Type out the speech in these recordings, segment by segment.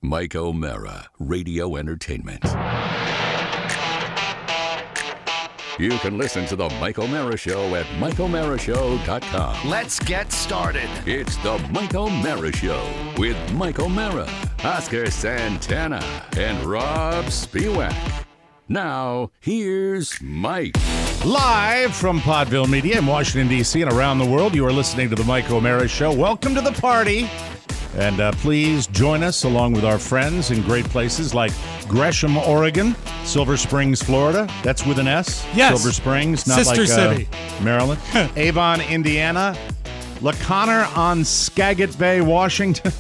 Mike O'Mara, Radio Entertainment. You can listen to The Mike O'Mara Show at MikeO'MaraShow.com. Let's get started. It's The Mike O'Mara Show with Mike O'Mara, Oscar Santana, and Robb Spiewak. Now, here's Mike. Live from Podville Media in Washington, D.C. and around the world, you are listening to The Mike O'Mara Show. Welcome to the party. And please join us along with our friends in great places like Gresham, Oregon, Silver Springs, Florida. That's with an S. Yes. Silver Springs, not Sister like city. Maryland. Avon, Indiana. LaConner on Skagit Bay, Washington.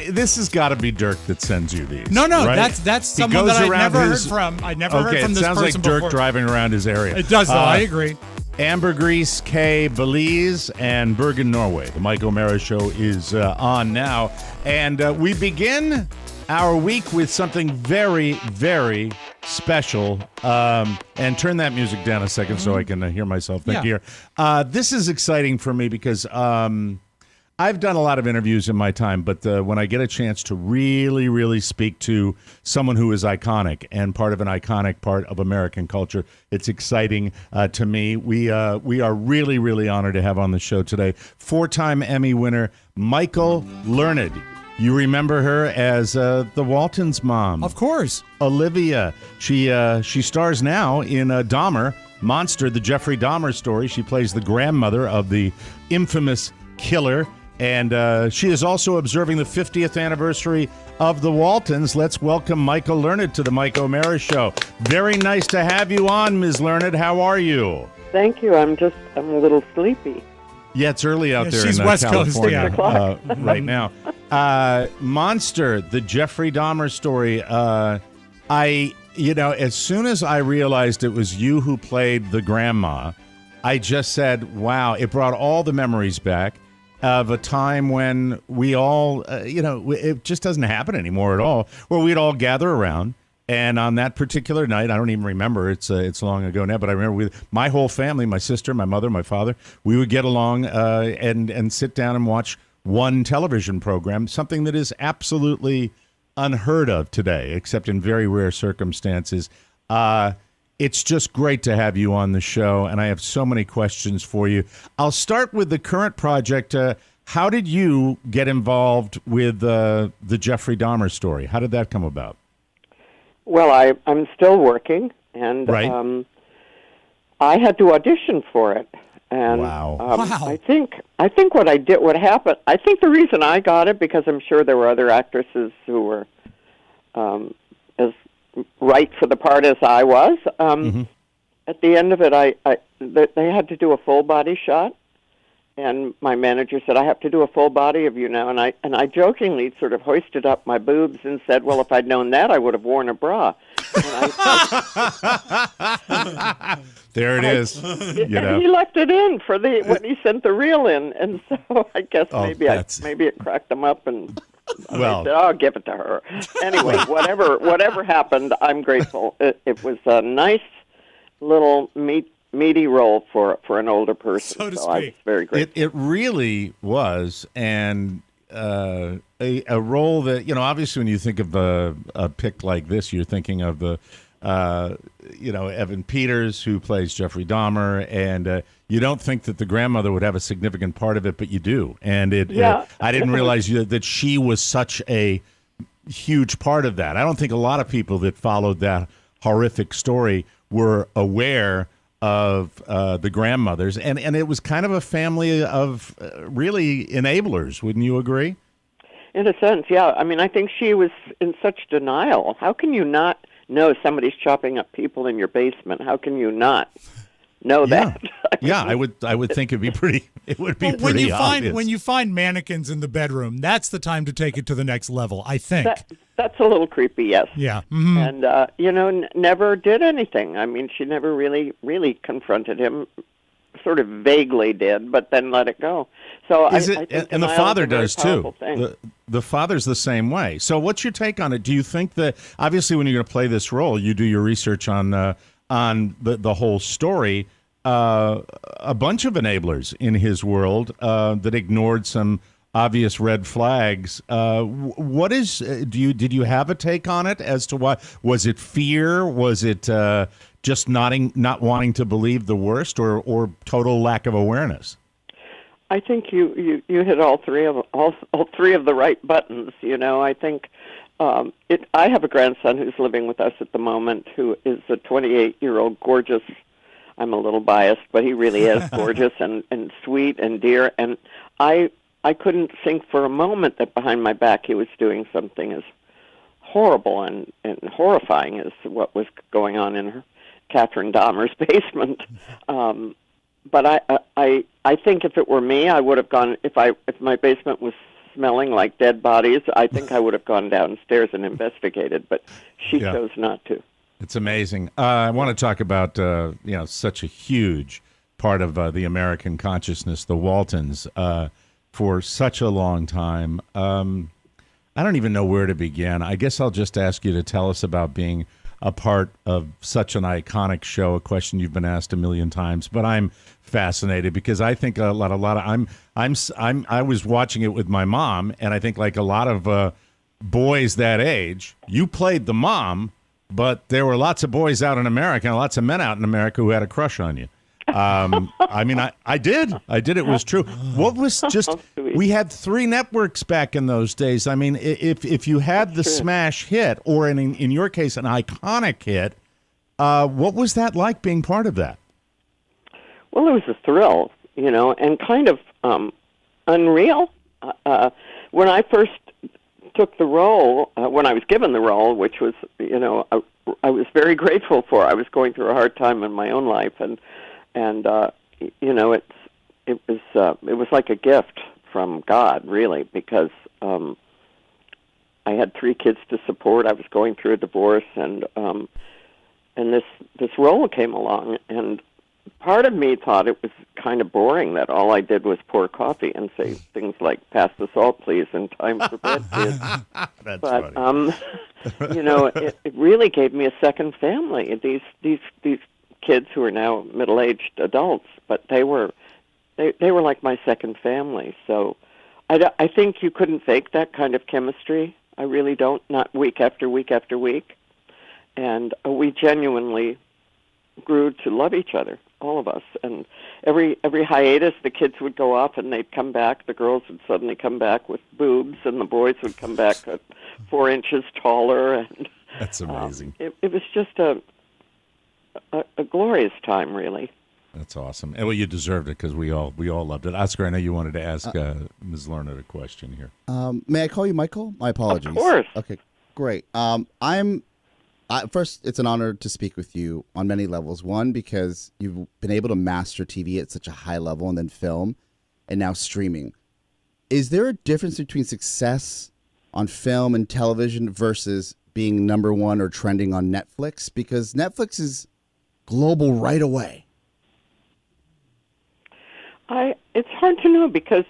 This has got to be Dirk that sends you these. No, right? that's someone that I never heard from. I never heard from this person before. Okay, it sounds like Dirk driving around his area. It does, though. I agree. Ambergris, K, Belize, and Bergen, Norway. The Mike O'Mara Show is on now. And we begin our week with something very, very special. And turn that music down a second so I can hear myself think here. This is exciting for me because I've done a lot of interviews in my time, but when I get a chance to really, really speak to someone who is iconic and part of an iconic part of American culture, it's exciting to me. We are really, really honored to have on the show today four-time Emmy winner Michael Learned. You remember her as the Waltons' mom. Of course. Olivia. She stars now in Dahmer-Monster, the Jeffrey Dahmer Story. She plays the grandmother of the infamous killer. And she is also observing the 50th anniversary of the Waltons. Let's welcome Michael Learned to the Mike O'Mara Show. Very nice to have you on, Ms. Learned. How are you? Thank you. I'm a little sleepy. Yeah, it's early out there she's in West California Coast, right now. Monster, the Jeffrey Dahmer Story. As soon as I realized it was you who played the grandma, I just said, wow, it brought all the memories back of a time when we all, it just doesn't happen anymore at all, where we'd all gather around. And on that particular night, I don't even remember, it's long ago now, but I remember my whole family, my sister, my mother, my father, we would get along and sit down and watch one television program, something that is absolutely unheard of today, except in very rare circumstances. It's just great to have you on the show, and I have so many questions for you. I'll start with the current project. How did you get involved with the Jeffrey Dahmer story? How did that come about? Well, I'm still working, and right. I had to audition for it. And wow. I think what happened, I think the reason I got it, because I'm sure there were other actresses who were as right for the part as I was. At the end of it, they had to do a full body shot, and my manager said, "I have to do a full body of you now." And I jokingly sort of hoisted up my boobs and said, "Well, if I'd known that, I would have worn a bra." There it is. And he left it in for when he sent the reel in, and so I guess maybe it cracked them up and. Well, I said, I'll give it to her. Anyway, whatever happened, I'm grateful. It was a nice little meaty role for an older person. So to I was speak. very grateful. It really was, and a role that, obviously when you think of a pick like this, you're thinking of the Evan Peters, who plays Jeffrey Dahmer, and you don't think that the grandmother would have a significant part of it, but you do. And I didn't realize that she was such a huge part of that. I don't think a lot of people that followed that horrific story were aware of the grandmothers, and it was kind of a family of really enablers. Wouldn't you agree? In a sense, yeah. I mean, I think she was in such denial. How can you not know somebody's chopping up people in your basement? How can you not know that? Yeah, I would think it would be pretty obvious. When you find mannequins in the bedroom, that's the time to take it to the next level, I think. That's a little creepy, yes. Yeah. Mm-hmm. And never did anything. I mean, she never really confronted him. Sort of vaguely did, but then let it go. So I think and the father does too. The father's the same way. So what's your take on it? Do you think that, obviously when you're going to play this role, you do your research on the whole story, a bunch of enablers in his world that ignored some obvious red flags. What is? Did you have a take on it as to why? Was it fear? Was it just not wanting to believe the worst, or total lack of awareness? I think you hit all three of the right buttons. I think I have a grandson who's living with us at the moment, who is a 28-year-old gorgeous. I'm a little biased, but he really is gorgeous and sweet and dear. And I couldn't think for a moment that behind my back he was doing something as horrible and horrifying as what was going on in Catherine Dahmer's basement. But I think if it were me, I would have gone. If my basement was smelling like dead bodies, I think I would have gone downstairs and investigated. But she chose not to. It's amazing. I want to talk about such a huge part of the American consciousness, the Waltons, for such a long time. I don't even know where to begin. I guess I'll just ask you to tell us about being a part of such an iconic show. A question you've been asked a million times, but I'm fascinated because I think a lot of I was watching it with my mom, and I think like a lot of boys that age, you played the mom, but there were lots of boys out in America and lots of men out in America who had a crush on you. I mean, I did. It was true. What was just, we had 3 networks back in those days. I mean, if you had the smash hit, or in your case, an iconic hit, what was that like being part of that? Well, it was a thrill, and kind of unreal. When I first took the role, when I was given the role, which was, I was very grateful for. I was going through a hard time in my own life, and it was like a gift from God, really, because I had 3 kids to support. I was going through a divorce, and this role came along, and part of me thought it was kind of boring that all I did was pour coffee and say things like "pass the salt, please," and "time for bed, kids." That's but funny. it really gave me a second family. These kids who are now middle-aged adults, but they were like my second family. So I think you couldn't fake that kind of chemistry. I really don't, not week after week after week. And we genuinely grew to love each other, all of us. And every hiatus, the kids would go off and they'd come back. The girls would suddenly come back with boobs, and the boys would come back 4 inches taller. And that's amazing. It was just a glorious time, really. That's awesome. And well, you deserved it because we all loved it. Oscar, I know you wanted to ask Ms. Lerner a question here. May I call you Michael? My apologies. Of course. Okay, great. First, it's an honor to speak with you on many levels. One, because you've been able to master TV at such a high level, and then film, and now streaming. Is there a difference between success on film and television versus being number one or trending on Netflix? Because Netflix is global right away. It's hard to know, because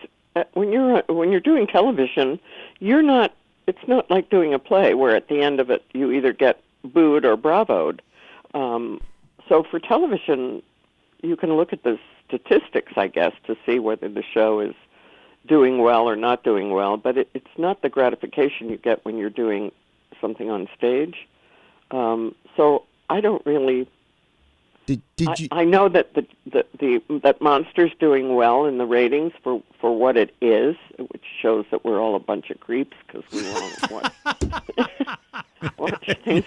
when you're doing television, it's not like doing a play where at the end of it you either get booed or bravoed. So for television, you can look at the statistics, I guess, to see whether the show is doing well or not doing well, but it's not the gratification you get when you're doing something on stage. So I don't really. I know that that Monster's doing well in the ratings for what it is, which shows that we're all a bunch of creeps because we want to watch things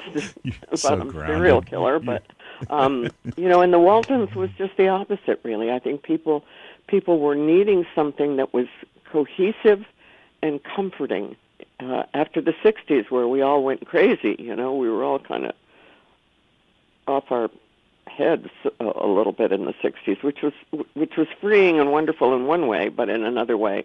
about a serial killer. But and the Waltons was just the opposite, really. I think people were needing something that was cohesive and comforting after the '60s, where we all went crazy. We were all kind of off our heads a little bit in the '60s, which was freeing and wonderful in one way, but in another way,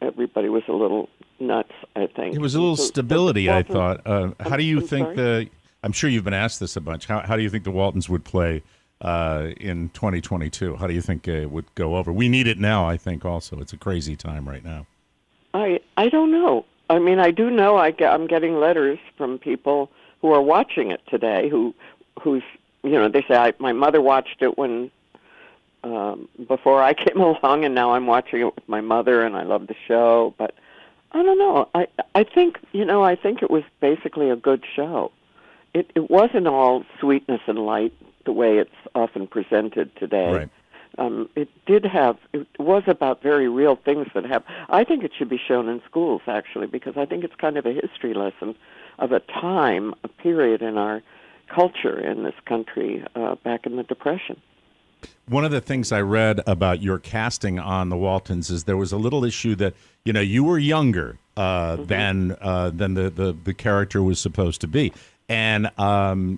everybody was a little nuts, I think. It was a little stability, I thought. How do you think sorry? I'm sure you've been asked this a bunch. How do you think the Waltons would play in 2022? How do you think it would go over? We need it now, I think, also. It's a crazy time right now. I don't know. I mean, I do know I'm getting letters from people who are watching it today who's, they say, my mother watched it when before I came along, and now I'm watching it with my mother, and I love the show. But I don't know. I think I think it was basically a good show. It wasn't all sweetness and light the way it's often presented today. Right. It was about very real things that happened. I think it should be shown in schools, actually, because I think it's kind of a history lesson of a period in our culture in this country back in the Depression. One of the things I read about your casting on the Waltons is there was a little issue that, you were younger than the character was supposed to be. And,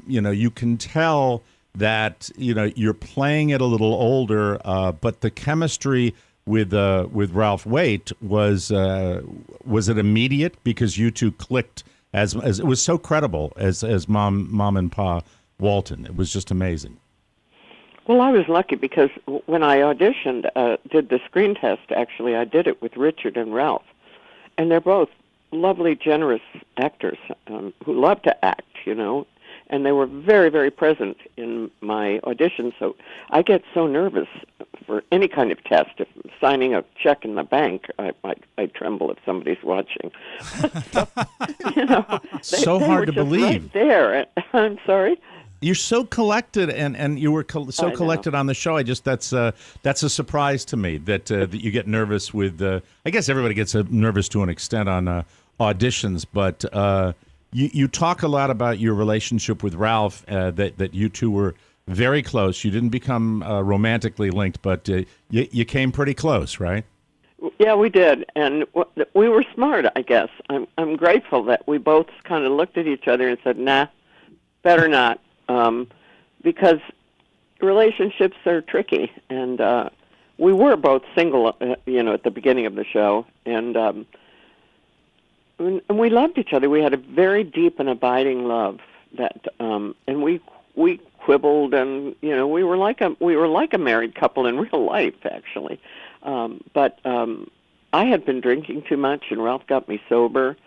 you can tell that, you're playing it a little older, but the chemistry with Ralph Waite was it immediate because you two clicked as it was so credible as mom and pa Walton. It was just amazing. Well, I was lucky because when I auditioned, did the screen test, actually, I did it with Richard and Ralph. And they're both lovely, generous actors who love to act, and they were very, very present in my audition. So I get so nervous for any kind of test. If I'm signing a check in the bank, I tremble if somebody's watching. So they hard were to just believe. Right there. I'm sorry? You're so collected, and you were so collected on the show. That's a surprise to me that you get nervous with. I guess everybody gets nervous to an extent on auditions, but you talk a lot about your relationship with Ralph. That you two were very close. You didn't become romantically linked, but you came pretty close, right? Yeah, we did, and we were smart. I guess I'm grateful that we both kind of looked at each other and said, "Nah, better not." Because relationships are tricky, and we were both single, at the beginning of the show, and we loved each other. We had a very deep and abiding love that, and we quibbled, and we were like a married couple in real life, actually. But I had been drinking too much, and Ralph got me sober,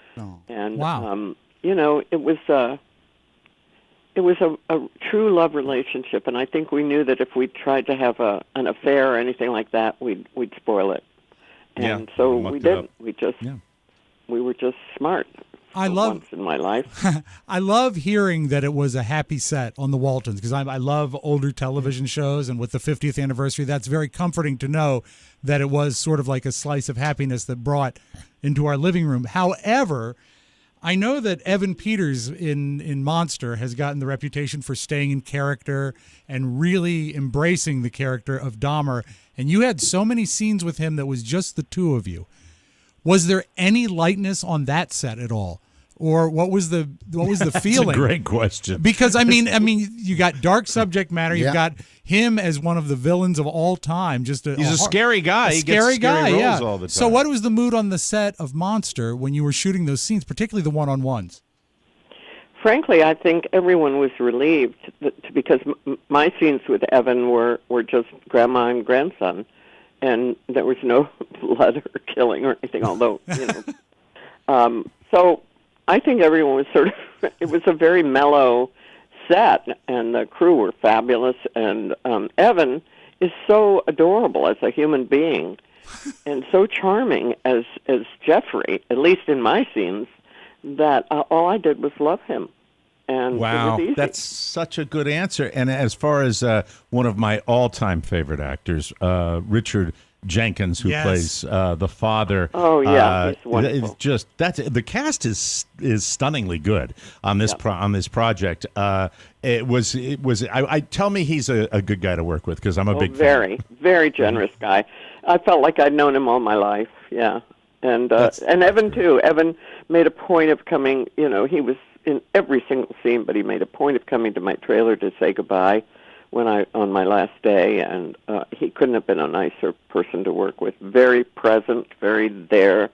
and wow. It was a true love relationship, and I think we knew that if we tried to have an affair or anything like that, we'd spoil it. And so we didn't. We were just smart. Once in my life. I love hearing that it was a happy set on the Waltons because I love older television shows, and with the 50th anniversary, that's very comforting to know that it was sort of like a slice of happiness that brought into our living room. However, I know that Evan Peters in Monster has gotten the reputation for staying in character and really embracing the character of Dahmer, and you had so many scenes with him that was just the two of you. Was there any lightness on that set at all? Or what was the feeling? That's a great question. Because I mean, you got dark subject matter. You've got him as one of the villains of all time. He's a scary guy. He gets scary roles all the time. So what was the mood on the set of Monster when you were shooting those scenes, particularly the one-on-ones? Frankly, I think everyone was relieved because my scenes with Evan were just grandma and grandson, and there was no blood or killing or anything. Although so. I think everyone was it was a very mellow set, and the crew were fabulous, and Evan is so adorable as a human being, and so charming as Jeffrey, at least in my scenes, that all I did was love him. And wow, it was easy. That's such a good answer. And as far as one of my all-time favorite actors, Richard Jenkins, who plays the father. Oh yeah, he's wonderful. It's just the cast is stunningly good on this on this project. It was. I tell me he's a good guy to work with because I'm a big fan. Very generous guy. I felt like I'd known him all my life. Yeah, and Evan too. Evan made a point of coming. He was in every single scene, but he made a point of coming to my trailer to say goodbye on my last day, and he couldn't have been a nicer person to work with. Very present, very there.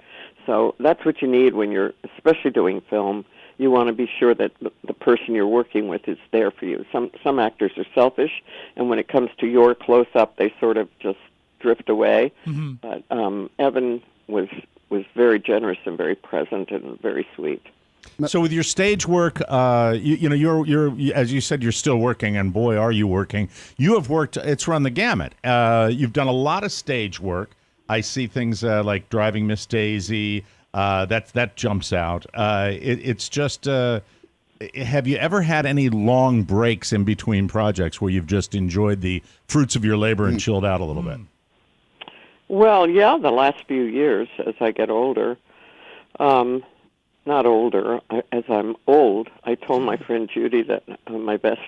So that's what you need when you're, especially doing film. You want to be sure that the person you're working with is there for you. Some actors are selfish, and when it comes to your close-up, they sort of just drift away. Mm-hmm. But Evan was very generous and very present and very sweet. So with your stage work, you're as you said, you're still working, and boy, are you working. You have worked. It's run the gamut. You've done a lot of stage work. I see things like Driving Miss Daisy. That jumps out. It's just. Have you ever had any long breaks in between projects where you've just enjoyed the fruits of your labor and chilled out a little bit? Well, yeah, the last few years as I get older. Not older, as I'm old. I told my friend Judy that my best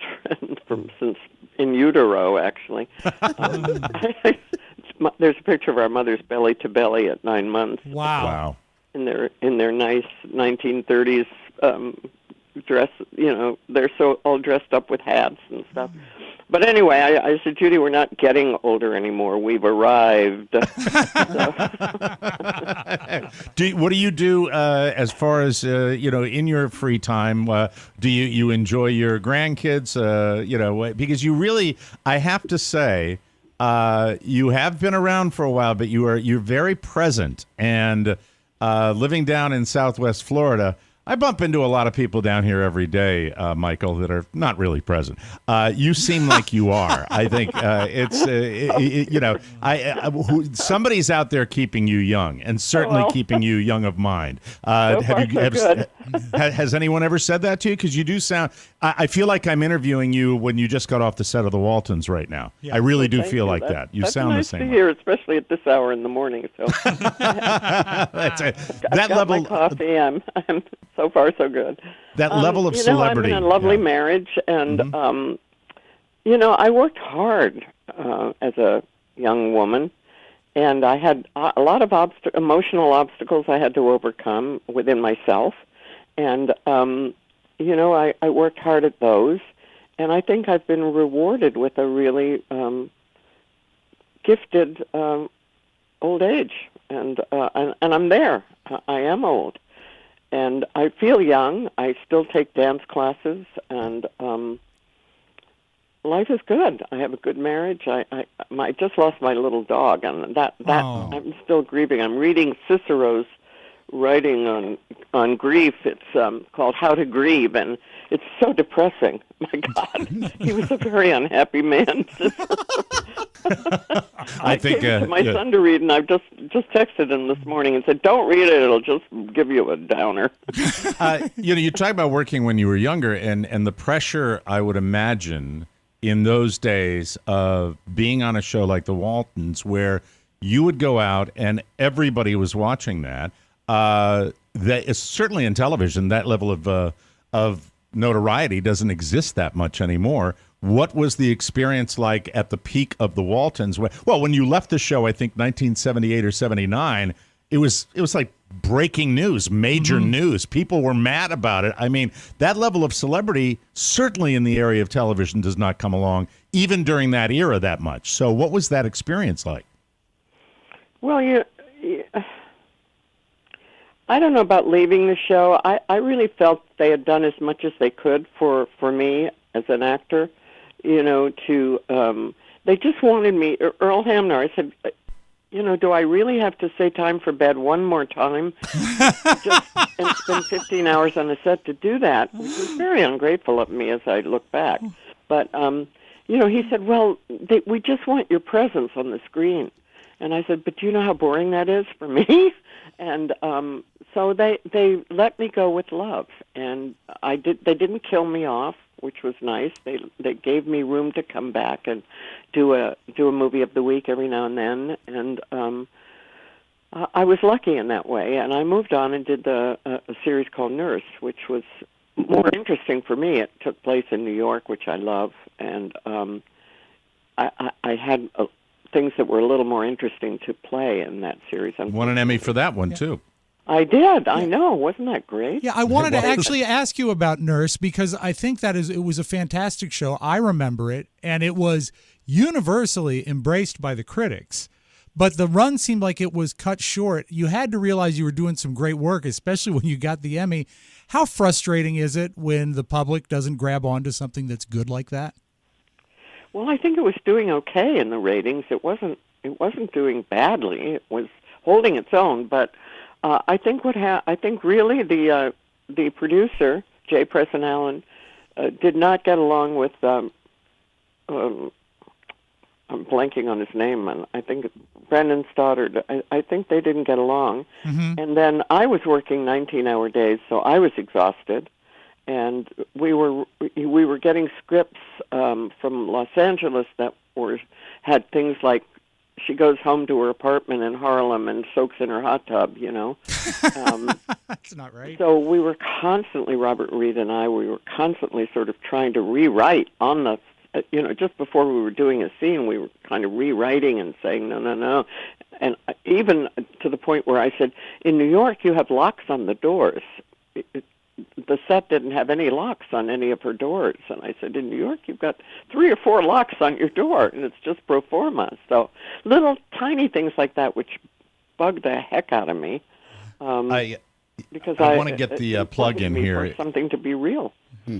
friend since in utero, actually. There's a picture of our mother's belly to belly at 9 months. Wow. In their nice 1930s dress. They're so all dressed up with hats and stuff. But anyway, I said, Judy, we're not getting older anymore. We've arrived. What do you do as far as in your free time? Do you enjoy your grandkids? Because you really, I have to say, you have been around for a while, but you're very present. And living down in Southwest Florida, I bump into a lot of people down here every day, Michael, that are not really present. You seem like you are. I think somebody's out there keeping you young, and certainly keeping you young of mind. Has anyone ever said that to you? Because you do sound. I feel like I'm interviewing you when you just got off the set of The Waltons right now. Yeah. I really do feel like that. You sound nice the same. To hear, especially at this hour in the morning. So that's it. That level. My coffee. I'm so far so good. That level of celebrity. I'm in a lovely marriage, and I worked hard as a young woman, and I had a lot of emotional obstacles I had to overcome within myself, and I worked hard at those, and I think I've been rewarded with a really gifted old age, and I'm there. I am old. And I feel young. I still take dance classes, and life is good. I have a good marriage. I just lost my little dog, and that I'm still grieving. I'm reading Cicero's writing on grief. It's called How to Grieve, and it's so depressing. My God, he was a very unhappy man. I think gave it to my son to read, and I've just texted him this morning and said, "Don't read it; it'll just give you a downer." You talk about working when you were younger, and the pressure I would imagine in those days of being on a show like The Waltons, where you would go out and everybody was watching that. That is certainly in television. That level of notoriety doesn't exist that much anymore. What was the experience like at the peak of the Waltons? When you left the show, I think 1978 or 79, it was like breaking news, major news. People were mad about it. I mean, that level of celebrity certainly in the area of television does not come along, even during that era, that much. So what was that experience like? Well, I don't know about leaving the show. I really felt they had done as much as they could for me as an actor. They just wanted me. Earl Hamner, I said, do I really have to say time for bed one more time? And spend 15 hours on a set to do that, which was very ungrateful of me as I look back. But, he said, well, we just want your presence on the screen. And I said, but do you know how boring that is for me? And so they let me go with love, and they didn't kill me off, which was nice. They gave me room to come back and do a movie of the week every now and then, and I was lucky in that way. And I moved on and did a series called Nurse, which was more interesting for me. It took place in New York, which I love, and I had things that were a little more interesting to play in that series. Won an Emmy for that one, too. I did. I know. Wasn't that great? Yeah, I wanted to actually ask you about Nurse, because I think it was a fantastic show. I remember it, and it was universally embraced by the critics. But the run seemed like it was cut short. You had to realize you were doing some great work, especially when you got the Emmy. How frustrating is it when the public doesn't grab onto something that's good like that? Well, I think it was doing okay in the ratings. It wasn't doing badly. It was holding its own. But I think really the the producer, Jay Preston Allen, did not get along with. I'm blanking on his name, and I think Brendan Stoddard. I think they didn't get along. Mm-hmm. And then I was working 19-hour days, so I was exhausted. And we were getting scripts from Los Angeles that had things like she goes home to her apartment in Harlem and soaks in her hot tub, That's not right. So we were constantly, Robert Reed and I, we were constantly sort of trying to rewrite on the, just before we were doing a scene, we were kind of rewriting and saying, no. And even to the point where I said, in New York, you have locks on the doors. The set didn't have any locks on any of her doors. And I said, in New York, you've got 3 or 4 locks on your door, and it's just pro forma. So little tiny things like that, which bugged the heck out of me. Because I want to get the plug in here. For something to be real.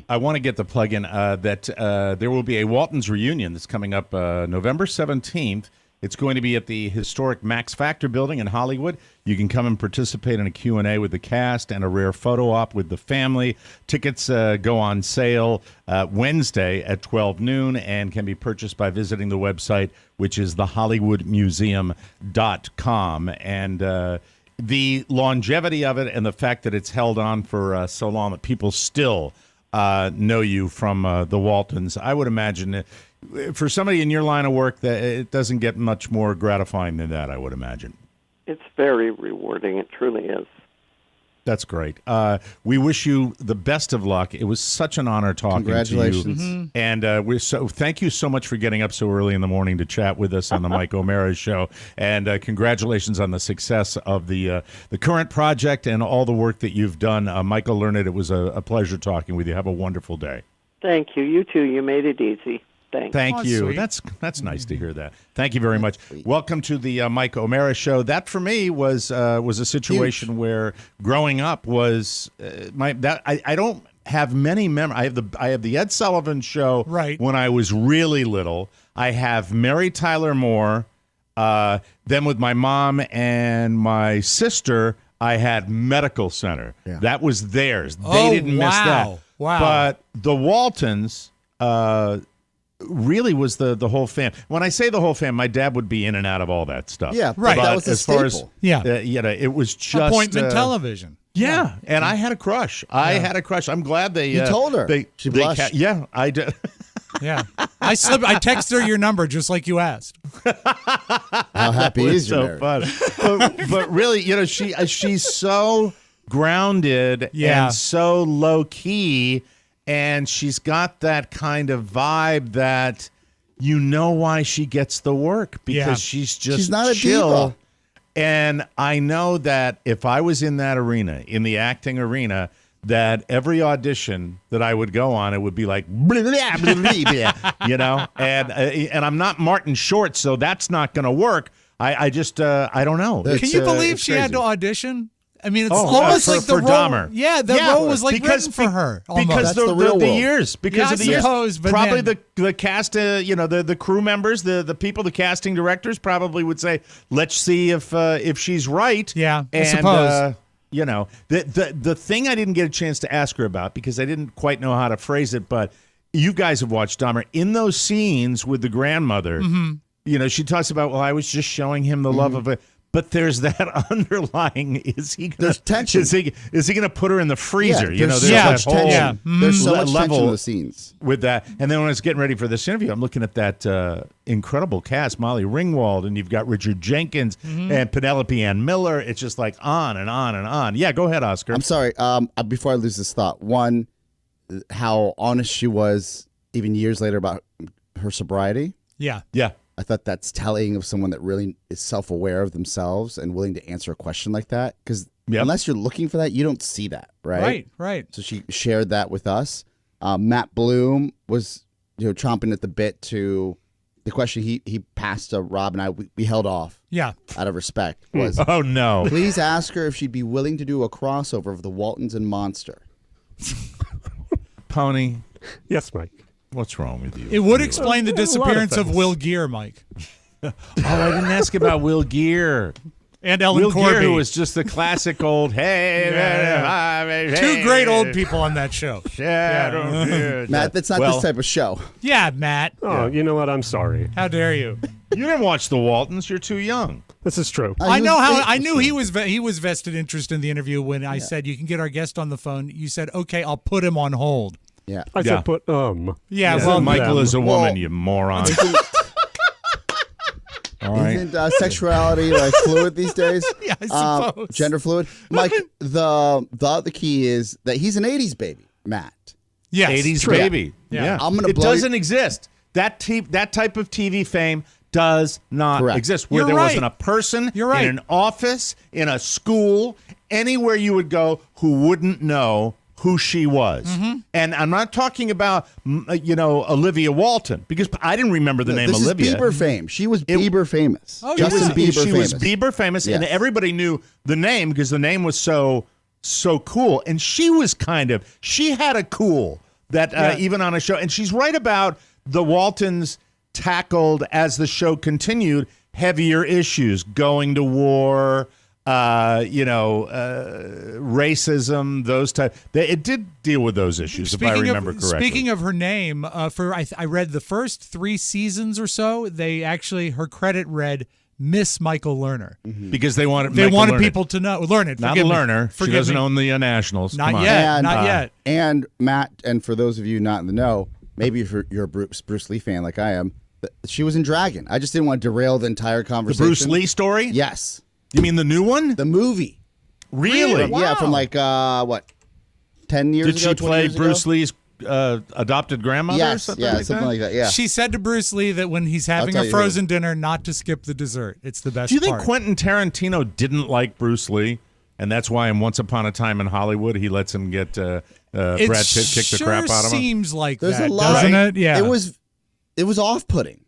I want to get the plug in that there will be a Waltons reunion that's coming up November 17th. It's going to be at the historic Max Factor building in Hollywood. You can come and participate in a Q&A with the cast and a rare photo op with the family. Tickets go on sale Wednesday at 12 noon and can be purchased by visiting the website, which is thehollywoodmuseum.com. And the longevity of it and the fact that it's held on for so long that people still know you from the Waltons, I would imagine for somebody in your line of work, that it doesn't get much more gratifying than that, I would imagine. It's very rewarding. It truly is. That's great. We wish you the best of luck. It was such an honor talking to you. Congratulations. Mm-hmm. And thank you so much for getting up so early in the morning to chat with us on the Mike O'Mara Show. And congratulations on the success of the current project and all the work that you've done. Michael Learned, it was a pleasure talking with you. Have a wonderful day. Thank you. You too. You made it easy. Thank you. Sweet. That's nice to hear that. Thank you very much. Welcome to the Mike O'Mara Show. That for me was a situation where growing up was I don't have many memories. I have the Ed Sullivan Show when I was really little. I have Mary Tyler Moore. Then with my mom and my sister, I had Medical Center. Yeah. That was theirs. They didn't miss that. Wow. But the Waltons. Really was the whole fam. When I say the whole fam, my dad would be in and out of all that stuff. Yeah, right. That was a staple. It was just appointment television. Yeah, and I had a crush. I had a crush. I'm glad they. You told her. She blushed. Yeah, I did. Yeah, I texted her your number just like you asked. How happy is your so fun. but really, she's so grounded and so low key. And she's got that kind of vibe that you know why she gets the work because she's not chill. A diva. And I know that if I was in that arena, in the acting arena, that every audition that I would go on, it would be like, blah, blah, blah, blah, blah, and I'm not Martin Short, so that's not going to work. I just I don't know. Can you believe she had to audition? I mean, it's almost like the for role. Dahmer. Yeah, the role was like written for her. Almost. Because the real the world. years. Because of the years. Probably the cast, the crew members, the people, the casting directors probably would say, let's see if she's right. Yeah, and, I suppose. The thing I didn't get a chance to ask her about because I didn't quite know how to phrase it, but you guys have watched Dahmer. In those scenes with the grandmother, she talks about, well, I was just showing him the love of it. But there's that underlying. There's tension. Is he going to put her in the freezer? Yeah, there's that whole tension. There's so much tension in the scenes with that. And then when I was getting ready for this interview, I'm looking at that incredible cast: Molly Ringwald, and you've got Richard Jenkins and Penelope Ann Miller. It's just like on and on and on. Yeah, go ahead, Oscar. I'm sorry. Before I lose this thought, one, how honest she was even years later about her sobriety. Yeah. I thought that's telling of someone that really is self-aware of themselves and willing to answer a question like that. Because unless you're looking for that, you don't see that, right? Right. So she shared that with us. Matt Bloom was, chomping at the bit to the question he passed to Rob and I. We held off. Yeah. Out of respect. Was oh no! Please ask her if she'd be willing to do a crossover of the Waltons and Monster. Pony. Yes, Mike. What's wrong with you? It would explain the disappearance of Will Geer, Mike. I didn't ask about Will Geer. And Ellen Will Corby. Gear, who was just the classic old, hey. Two great old people on that show. Matt, that's not this type of show. Yeah, Matt. Oh, you know what? I'm sorry. How dare you? You didn't watch the Waltons. You're too young. This is true. I know how. I knew he was vested interest in the interview when I said you can get our guest on the phone. You said, "Okay, I'll put him on hold." Yeah. I said put Yeah, well, Michael is a woman, you moron. All right. Isn't sexuality like fluid these days? Yeah, I suppose. Gender fluid. Mike, the key is that he's an 80s baby, Matt. Yes. 80s baby. Yeah. I'm gonna it blow doesn't exist. That type of TV fame does not Correct. exist. Where You're there right. wasn't a person You're right. in an office, in a school, anywhere you would go who wouldn't know who she was. Mm-hmm. And I'm not talking about, Olivia Walton, because I didn't remember the name this Olivia. is Bieber fame. She was Bieber famous. Oh, Justin yeah. Bieber she famous. was Bieber famous, and Yes. everybody knew the name because the name was so cool. And she was she had a cool that even on a show. And she's right about the Waltons tackled, as the show continued, heavier issues, going to war, racism, those type. It did deal with those issues, if I remember correctly. Speaking of her name, I read the first 3 seasons or so. Her credit read Miss Michael Lerner because they wanted people to learn it. Not a learner. She doesn't own the Nationals. Not Come on. yet. And, Not yet. And Matt, and for those of you not in the know, maybe if you're a Bruce Lee fan like I am, she was in Dragon. I just didn't want to derail the entire The conversation. Bruce Lee story? Yes. You mean the new one? The movie. Really? Yeah, from 10 years Did ago, she 20 play years ago? Bruce Lee's adopted grandmother or Yes, something yeah, like something that? like that. Yeah. She said to Bruce Lee that when he's having tell a you frozen dinner, not to skip the dessert. It's the best Do you think part. Quentin Tarantino didn't like Bruce Lee, and that's why in Once Upon a Time in Hollywood he lets him get Brad Pitt kick the crap out of him? It seems like There's that, a lot. doesn't it? Yeah. It was off-putting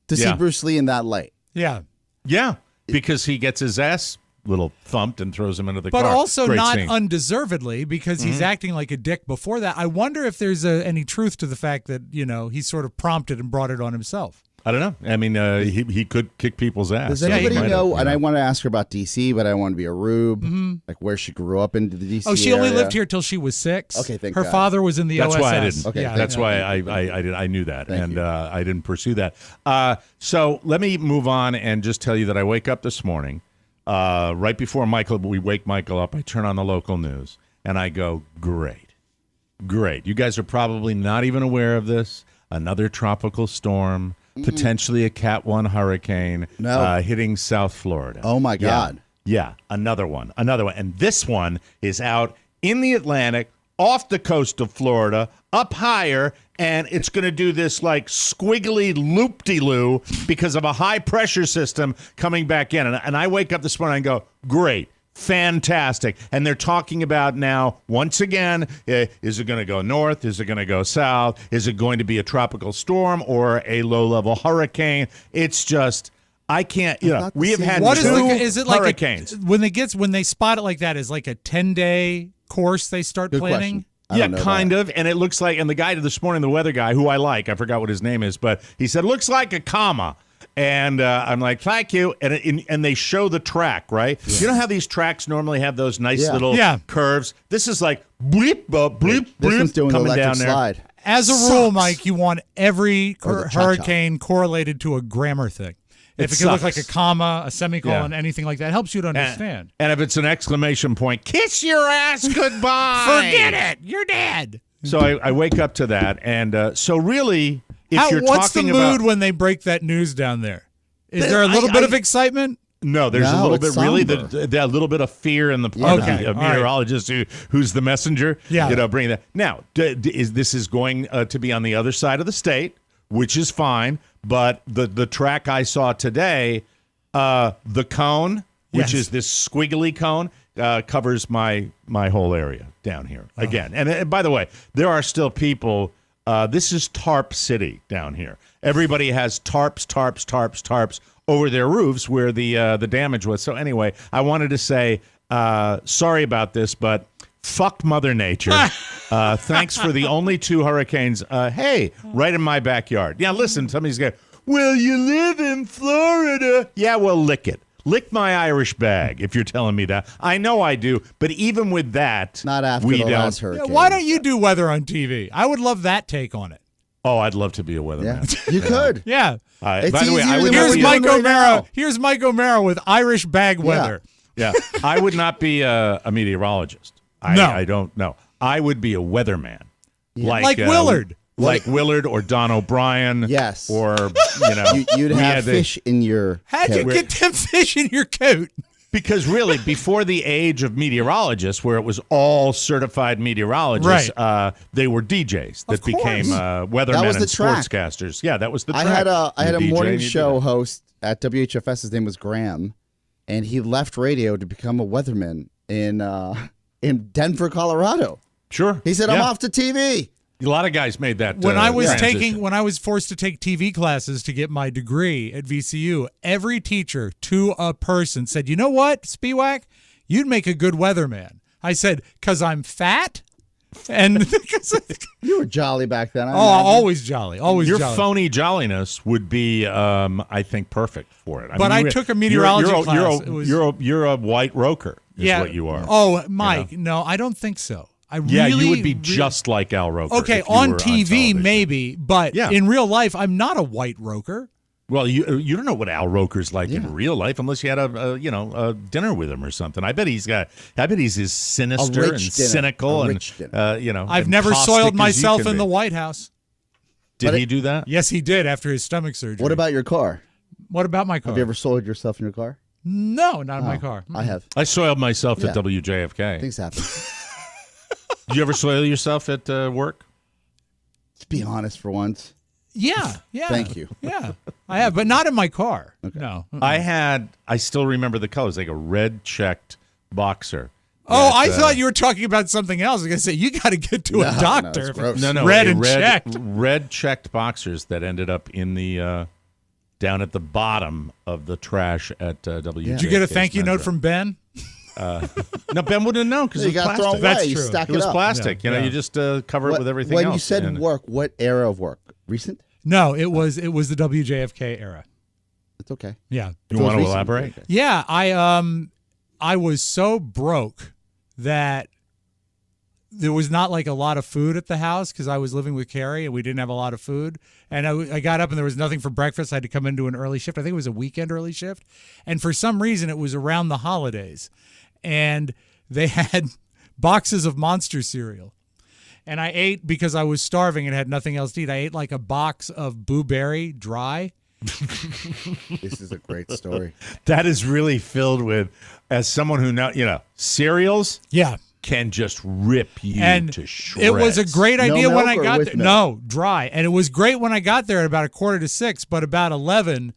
to see Yeah. Bruce Lee in that light. Yeah. Yeah, because he gets his ass little thumped and throws him into the But car. also Great not scene. undeservedly, because he's acting like a dick before that. I wonder if there's any truth to the fact that, he sort of prompted and brought it on himself. I don't know. I mean, he could kick people's ass. Does so he anybody might have, know? you And I want to ask her about DC, but I want to be a rube, like where she grew up in the DC Oh, she only area. lived here till she was 6. Okay, thank Her God. father was in the That's OSS. why I didn't. Okay, Yeah, That's yeah. why I knew that, Thank and you. I didn't pursue that. So let me move on and just tell you that I wake up this morning, right before we wake Michael up. I turn on the local news and I go, great. You guys are probably not even aware of this. Another tropical storm, potentially a Cat 1 hurricane, hitting South Florida. Oh my God! Yeah, another one. And this one is out in the Atlantic, off the coast of Florida, up higher, and it's going to do this like squiggly loop-de-loo because of a high-pressure system coming back in. And I wake up this morning and go, great. Fantastic. And they're talking about now, once again, is it going to go north? Is it going to go south? Is it going to be a tropical storm or a low-level hurricane? It's just, I can't, we have had What two is it like hurricanes. when they spot it like that, is like a 10-day course they start Good planning? question. I don't know Kind that. of. And it looks like, and the guy this morning, the weather guy, who I like, I forgot what his name is, but he said, looks like a comma. And I'm like, thank you. And they show the track, right? Yeah. You know how these tracks normally have those nice little curves? This is like bleep, bleep, This bleep one's doing the coming electric down there. slide. As a rule, Mike, you want every Or the cha-cha. hurricane correlated to a grammar thing. If it can look like a comma, a semicolon, anything like that, helps you to understand. And if it's an exclamation point, kiss your ass goodbye. Forget it. You're dead. So I wake up to that. And so really, if you're what's the talking mood about, when they break that news down there? Is there a little bit of excitement? No, there's a No, little it's bit, really, somber. a little bit of fear in the part Okay, of the all right. meteorologist who's the messenger. Yeah. Bringing that. Now, this is going to be on the other side of the state, which is fine. But the track I saw today, the cone, which Yes. is this squiggly cone, covers my whole area down here again. And by the way, there are still people. This is Tarp City down here. Everybody has tarps over their roofs where the damage was. So anyway, I wanted to say sorry about this, but fuck Mother Nature. Thanks for the only 2 hurricanes. Hey, right in my backyard. Yeah, listen, somebody's going, well, you live in Florida. Yeah, well, lick it. lick my Irish bag, if you're telling me that. I know I do, but even with that, Not after we the don't. last hurricane. Yeah, why don't you do weather on TV? I would love that take on it. Oh, I'd love to be a Yeah, weatherman. you could. Yeah. It's By the way, easier I than would what Here's not be we're Mike doing right O'Mara. now. Here's Mike O'Mara with Irish bag weather. Yeah, I would not be a meteorologist. No. I don't know. I would be a weatherman. Like Willard. Like Willard or Don O'Brien. Yes. Or, You'd we have had the- fish in your How'd you coat. get them fish in your coat? Because really, before the age of meteorologists, where it was all certified meteorologists, they were DJs that Of course. became weathermen That was and the track. sportscasters. Yeah, that was the I track. had a DJ, morning you did show that. host at WHFS. His name was Graham, and he left radio to become a weatherman in Denver, Colorado. Sure. He said, "I'm Yeah. off to TV." A lot of guys made that. When I was transition. when I was forced to take TV classes to get my degree at VCU, every teacher to a person said, "You know what, Spiewak, you'd make a good weatherman." I said, "'Cause I'm fat." And You were jolly back then. I imagine. always jolly, always your jolly. phony jolliness would be, I think, perfect for it. But I took a meteorology class. You're a white roker, is what you are. Oh, Mike, no, I don't think so. You would be just like Al Roker. Okay, if you on were TV television. maybe, but Yeah. in real life, I'm not a white roker. Well, you don't know what Al Roker's like in real life unless you had a dinner with him or something. I bet he's as sinister and rich dinner. cynical A and rich dinner. I've and never caustic soiled as you myself can in be. the White House. Did he do that? Yes, he did after his stomach surgery. What about your car? What about my car? Have you ever soiled yourself in your car? No, not in my car. I have. I soiled myself Yeah. at WJFK. Things happen. Did you ever soil yourself at work? Let's be honest for once. Yeah. Thank you. Yeah, I have, but not in my car. No. I still remember the colors, like a red checked boxer. Oh, that, I thought you were talking about something else. I was going to say, you got to get to a No, doctor. it's gross. No, Red a and checked. red checked boxers that ended up in the down at the bottom of the trash at WJFK. Did you get a thank you note from Ben? No, Ben wouldn't have known because You it was got thrown plastic. away. That's You true. stack It was up. plastic. Yeah, You just cover it with everything when else. you said and- work, what era of work? Recent? No, it was the WJFK era. It's okay. Yeah. You It was want to recent. elaborate? Okay. Yeah, I was so broke that there was not like a lot of food at the house because I was living with Carrie and we didn't have a lot of food. And I got up and there was nothing for breakfast. I had to come into an early shift. I think it was a weekend early shift. And for some reason, it was around the holidays. And they had boxes of Monster cereal. And I ate because I was starving and had nothing else to eat. I ate like a box of Boo Berry dry. This is a great story. That is really filled with, as someone who know, cereals Yeah. can just rip you And to shreds. it was a great No idea when I milk or got with there. milk? No, dry. And it was great when I got there at about 5:45, but about 11,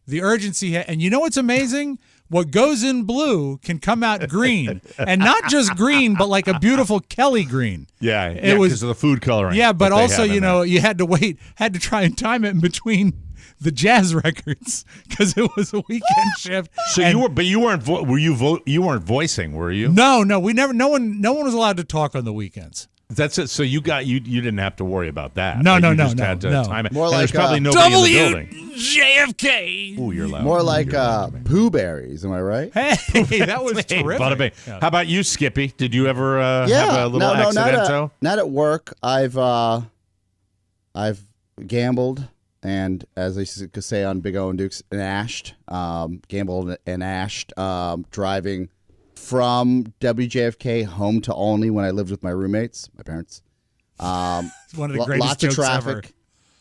the urgency and you know what's amazing? What goes in blue can come out green. And not just green, but like a beautiful Kelly green. Yeah, It was- because of the food coloring. Yeah, but that they also, have in there. you had to try and time it in between the jazz records because it was a weekend shift. So And- you weren't you weren't voicing, were you? No, we never. No one was allowed to talk on the weekends. That's it. So you didn't have to worry about that. No, Like, no, you no, just no, had to no. time it. More And there's like, probably nobody in the building. WJFK. Ooh, you're loud. More like You're loud. Pooh Berries, am I right? Hey, that was Hey, terrific. bada bing. Yeah. How about you, Skippy? Did you ever have Yeah, a little accidento? not at work. I've gambled, and as I used to say on Big O and Dukes, and ashed, gambled and ashed, driving from WJFK home to Olney when I lived with my roommates, my parents. It's one of the greatest Lots of jokes traffic. ever.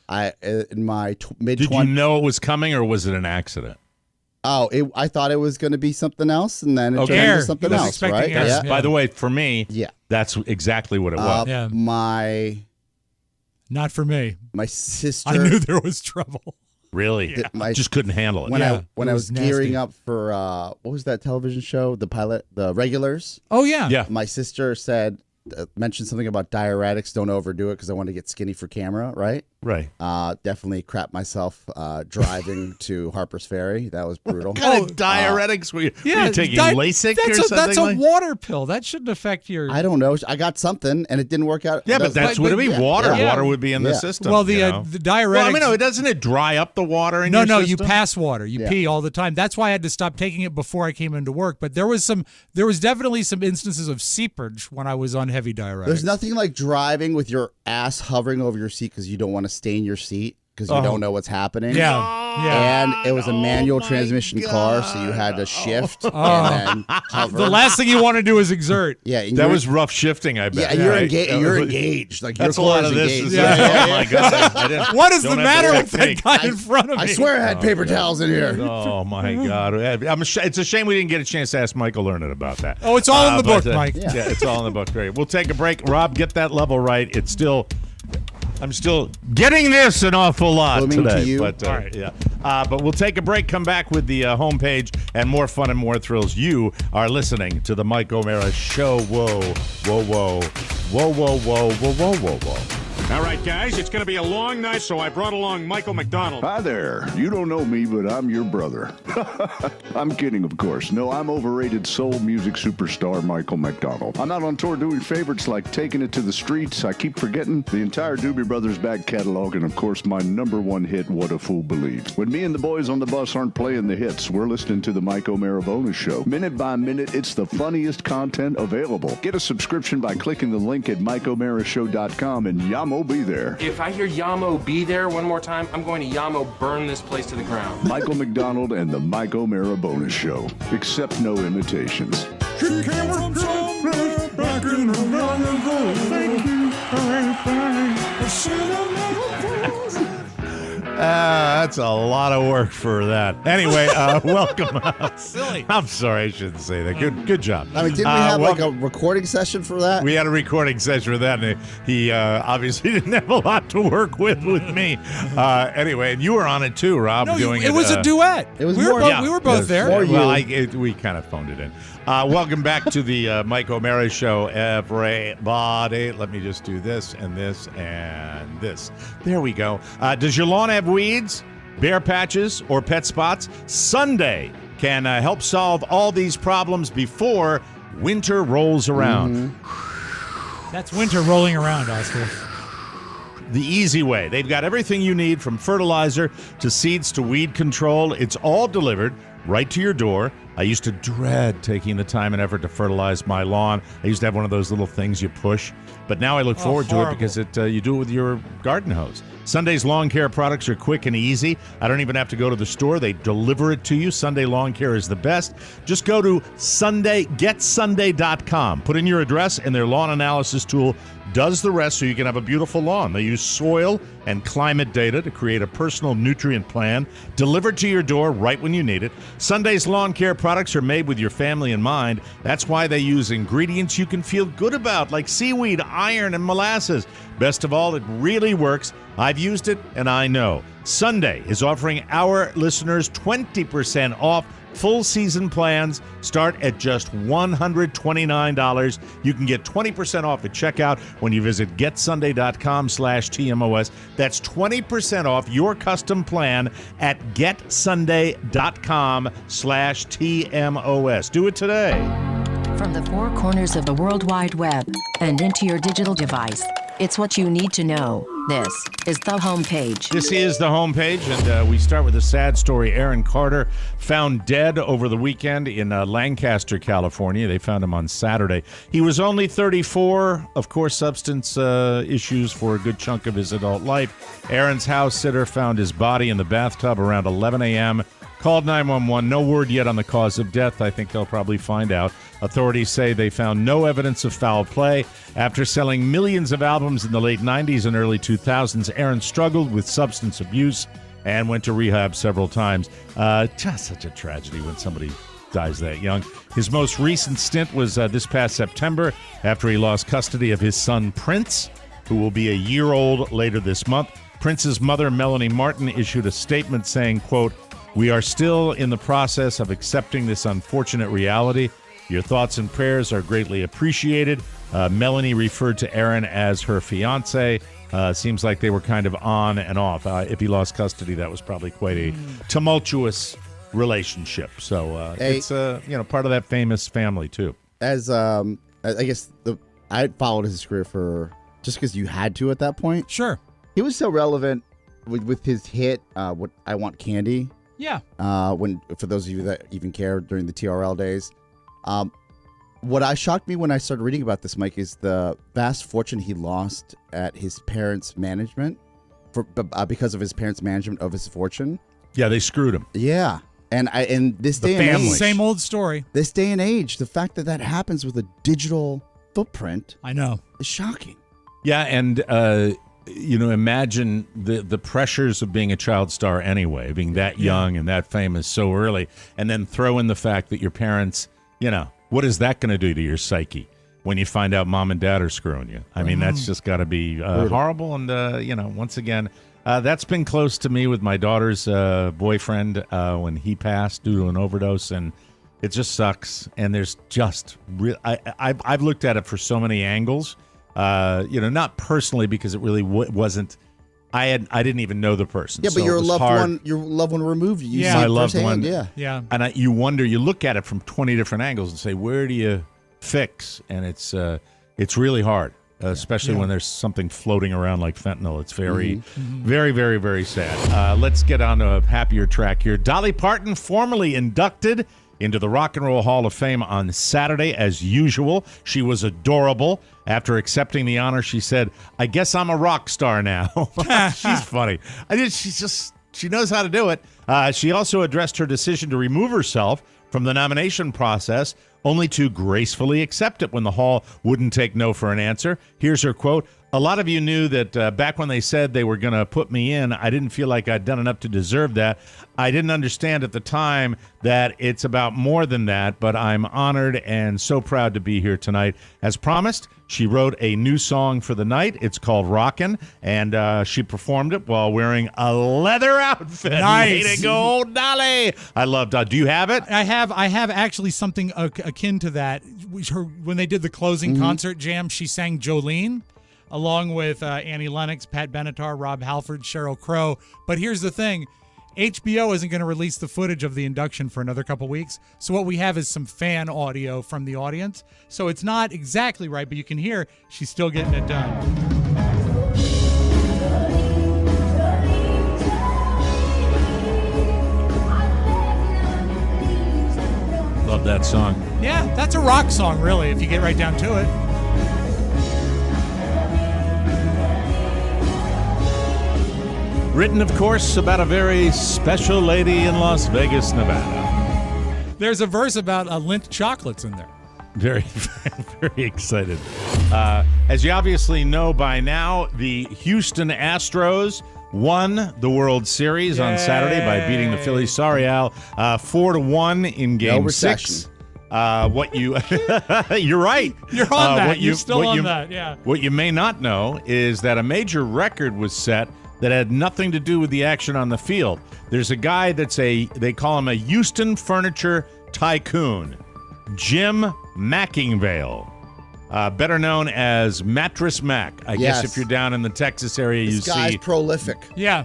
I in my mid Did you 20s. know it was coming, or was it an accident? I thought it was going to be something else, and then it turned Air. into something He was else, expecting right? air. Yeah. By the way, for me, Yeah. that's exactly what it was. Yeah. My Not for me. sister. I knew there was trouble. Really? my- Just couldn't handle it. when Yeah, I it was was gearing nasty. up for what was that television show? The Regulars. Oh yeah. Yeah. My sister said, mentioned something about diuretics. Don't overdo it because I want to get skinny for camera, right? Right. Definitely crap myself driving to Harper's Ferry. That was brutal. What kind of diuretics were you taking? Lasix or something? That's a water pill. That shouldn't affect your... I don't know. I got something, and it didn't work out. Yeah, but that's what it would be. Water. Yeah. Water would be in the system. Well, the diuretics... Well, I mean, doesn't it dry up the water in your system? No, you pass water. You pee all the time. That's why I had to stop taking it before I came into work. But there was definitely some instances of seepage when I was on heavy diuretics. There's nothing like driving with your ass hovering over your seat because you don't want to stain your seat because you don't know what's happening. Yeah. And it was a manual transmission car, so you had to shift and then hover. The last thing you want to do is exert. Yeah, that was rough shifting, I bet. Yeah, you're engaged. Like that's your a lot car of is this. engaged. Oh my God! What is the matter with that guy in front of me? I swear I had paper towels in here. Oh my God! It's a shame we didn't get a chance to ask Michael Learned about that. Oh, it's all in the book, Mike. Yeah, it's all in the book. Great. We'll take a break. Rob, get that level right. I'm still getting this an awful lot today. To you. But but we'll take a break. Come back with the homepage and more fun and more thrills. You are listening to the Mike O'Mara Show. Whoa, whoa, whoa, whoa, whoa, whoa, whoa, whoa, whoa, whoa. All right, guys, it's going to be a long night, so I brought along Michael McDonald. Hi there. You don't know me, but I'm your brother. I'm kidding, of course. No, I'm overrated soul music superstar Michael McDonald. I'm out on tour doing favorites like Taking It to the Streets, I Keep Forgetting, the entire Doobie Brothers back catalog, and of course my #1 hit, What a Fool Believes. When me and the boys on the bus aren't playing the hits, we're listening to the Mike O'Mara Bonus Show. Minute by minute, it's the funniest content available. Get a subscription by clicking the link at MikeO'MaraShow.com, and Yamo be there. If I hear Yamo be there one more time, I'm going to Yamo burn this place to the ground. Michael McDonald and the Mike O'Mara Bonus Show. Accept no imitations. She came from someplace back in the thank you, That's a lot of work for that. Anyway, welcome. Silly. I'm sorry, I shouldn't say that. Good job. I mean, didn't we have like a recording session for that? We had a recording session for that, and he obviously didn't have a lot to work with me. Anyway, and you were on it too, Rob. No, doing it was a duet. It was we were both there. Well, we kind of phoned it in. Welcome back to the Mike O'Mara Show, everybody. Let me just do this and this and this. There we go. Does your lawn have weeds, bare patches, or pet spots? Sunday can help solve all these problems before winter rolls around. That's winter rolling around, Oscar. The easy way. They've got everything you need from fertilizer to seeds to weed control. It's all delivered right to your door. I used to dread taking the time and effort to fertilize my lawn. I used to have one of those little things you push. But now I look forward to it because you do it with your garden hose. Sunday's lawn care products are quick and easy. I don't even have to go to the store. They deliver it to you. Sunday Lawn Care is the best. Just go to getsunday.com. Put in your address, and their lawn analysis tool does the rest so you can have a beautiful lawn. They use soil and climate data to create a personal nutrient plan delivered to your door right when you need it. Sunday's lawn care products are made with your family in mind. That's why they use ingredients you can feel good about, like seaweed, iron, and molasses. Best of all, it really works. I've used it, and I know. Sunday is offering our listeners 20% off full season plans. Start at just $129. You can get 20% off at checkout when you visit getsunday.com/TMOS. That's 20% off your custom plan at getsunday.com/TMOS. Do it today. From the four corners of the World Wide Web and into your digital device, it's what you need to know. This is the homepage. This is the homepage, and we start with a sad story. Aaron Carter found dead over the weekend in Lancaster, California. They found him on Saturday. He was only 34. Of course, substance issues for a good chunk of his adult life. Aaron's house sitter found his body in the bathtub around 11 a.m., called 911. No word yet on the cause of death. I think they'll probably find out. Authorities say they found no evidence of foul play. After selling millions of albums in the late 90s and early 2000s, Aaron struggled with substance abuse and went to rehab several times. Just such a tragedy when somebody dies that young. His most recent stint was this past September after he lost custody of his son, Prince, who will be a year old later this month. Prince's mother, Melanie Martin, issued a statement saying, quote, "We are still in the process of accepting this unfortunate reality. Your thoughts and prayers are greatly appreciated. Melanie referred to Aaron as her fiance. Seems like they were kind of on and off. If he lost custody, that was probably quite a tumultuous relationship. So it's part of that famous family too. As I guess I followed his career for just because you had to at that point. Sure. He was so relevant with his hit, "What I Want Candy." Yeah. When for those of you that even care during the TRL days, what shocked me when I started reading about this, Mike, is the vast fortune he lost at his parents' management because of his parents' management of his fortune. Yeah, they screwed him. Yeah. And this day and age, same old story. This day and age, the fact that happens with a digital footprint, I know, is shocking. Yeah, and imagine the pressures of being a child star anyway, being that young and that famous so early, and then throw in the fact that your parents, what is that going to do to your psyche when you find out mom and dad are screwing you? I mean, that's just got to be horrible. And once again. That's been close to me with my daughter's boyfriend when he passed due to an overdose, and it just sucks. And there's just I've looked at it for so many angles, not personally because it really wasn't. I didn't even know the person. Yeah, but so your loved one removed you. Yeah, my loved one. Yeah. And you wonder, you look at it from 20 different angles and say, where do you fix? And it's really hard. Especially when there's something floating around like fentanyl. It's very, very, very, very sad. Let's get on a happier track here. Dolly Parton formally inducted into the Rock and Roll Hall of Fame on Saturday, as usual. She was adorable. After accepting the honor, she said, "I guess I'm a rock star now." She's funny. She knows how to do it. She also addressed her decision to remove herself from the nomination process, only to gracefully accept it when the Hall wouldn't take no for an answer. Here's her quote. "A lot of you knew that back when they said they were going to put me in, I didn't feel like I'd done enough to deserve that. I didn't understand at the time that it's about more than that, but I'm honored and so proud to be here tonight." As promised, she wrote a new song for the night. It's called Rockin', and she performed it while wearing a leather outfit. Nice. Way to go, Dolly. I love that. Do you have it? I have actually something akin to that. When they did the closing concert jam, she sang Jolene, along with Annie Lennox, Pat Benatar, Rob Halford, Sheryl Crow. But here's the thing. HBO isn't going to release the footage of the induction for another couple weeks. So what we have is some fan audio from the audience. So it's not exactly right, but you can hear she's still getting it done. Love that song. Yeah, that's a rock song, really, if you get right down to it. Written, of course, about a very special lady in Las Vegas, Nevada. There's a verse about Lindt chocolates in there. Very, very excited. As you obviously know by now, the Houston Astros won the World Series on Saturday by beating the Phillies. Sorry, Al. 4-1 in Game 6. What you you're right. You're on that. You're still on that. Yeah. What you may not know is that a major record was set that had nothing to do with the action on the field. There's a guy they call him a Houston furniture tycoon, Jim McIngvale, better known as Mattress Mac. I guess if you're down in the Texas area, this guy's prolific. Yeah.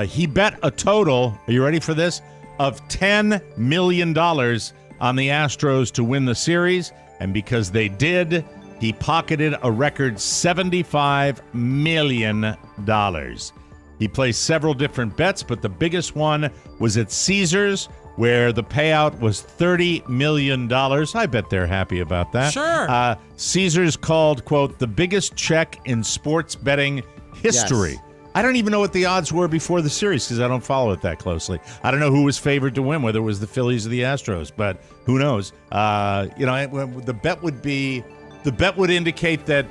He bet a total, are you ready for this, of $10 million on the Astros to win the series, and because they did, he pocketed a record $75 million. He placed several different bets, but the biggest one was at Caesars, where the payout was $30 million. I bet they're happy about that. Sure. Caesars called, quote, the biggest check in sports betting history. Yes. I don't even know what the odds were before the series because I don't follow it that closely. I don't know who was favored to win, whether it was the Phillies or the Astros, but who knows? The bet would indicate that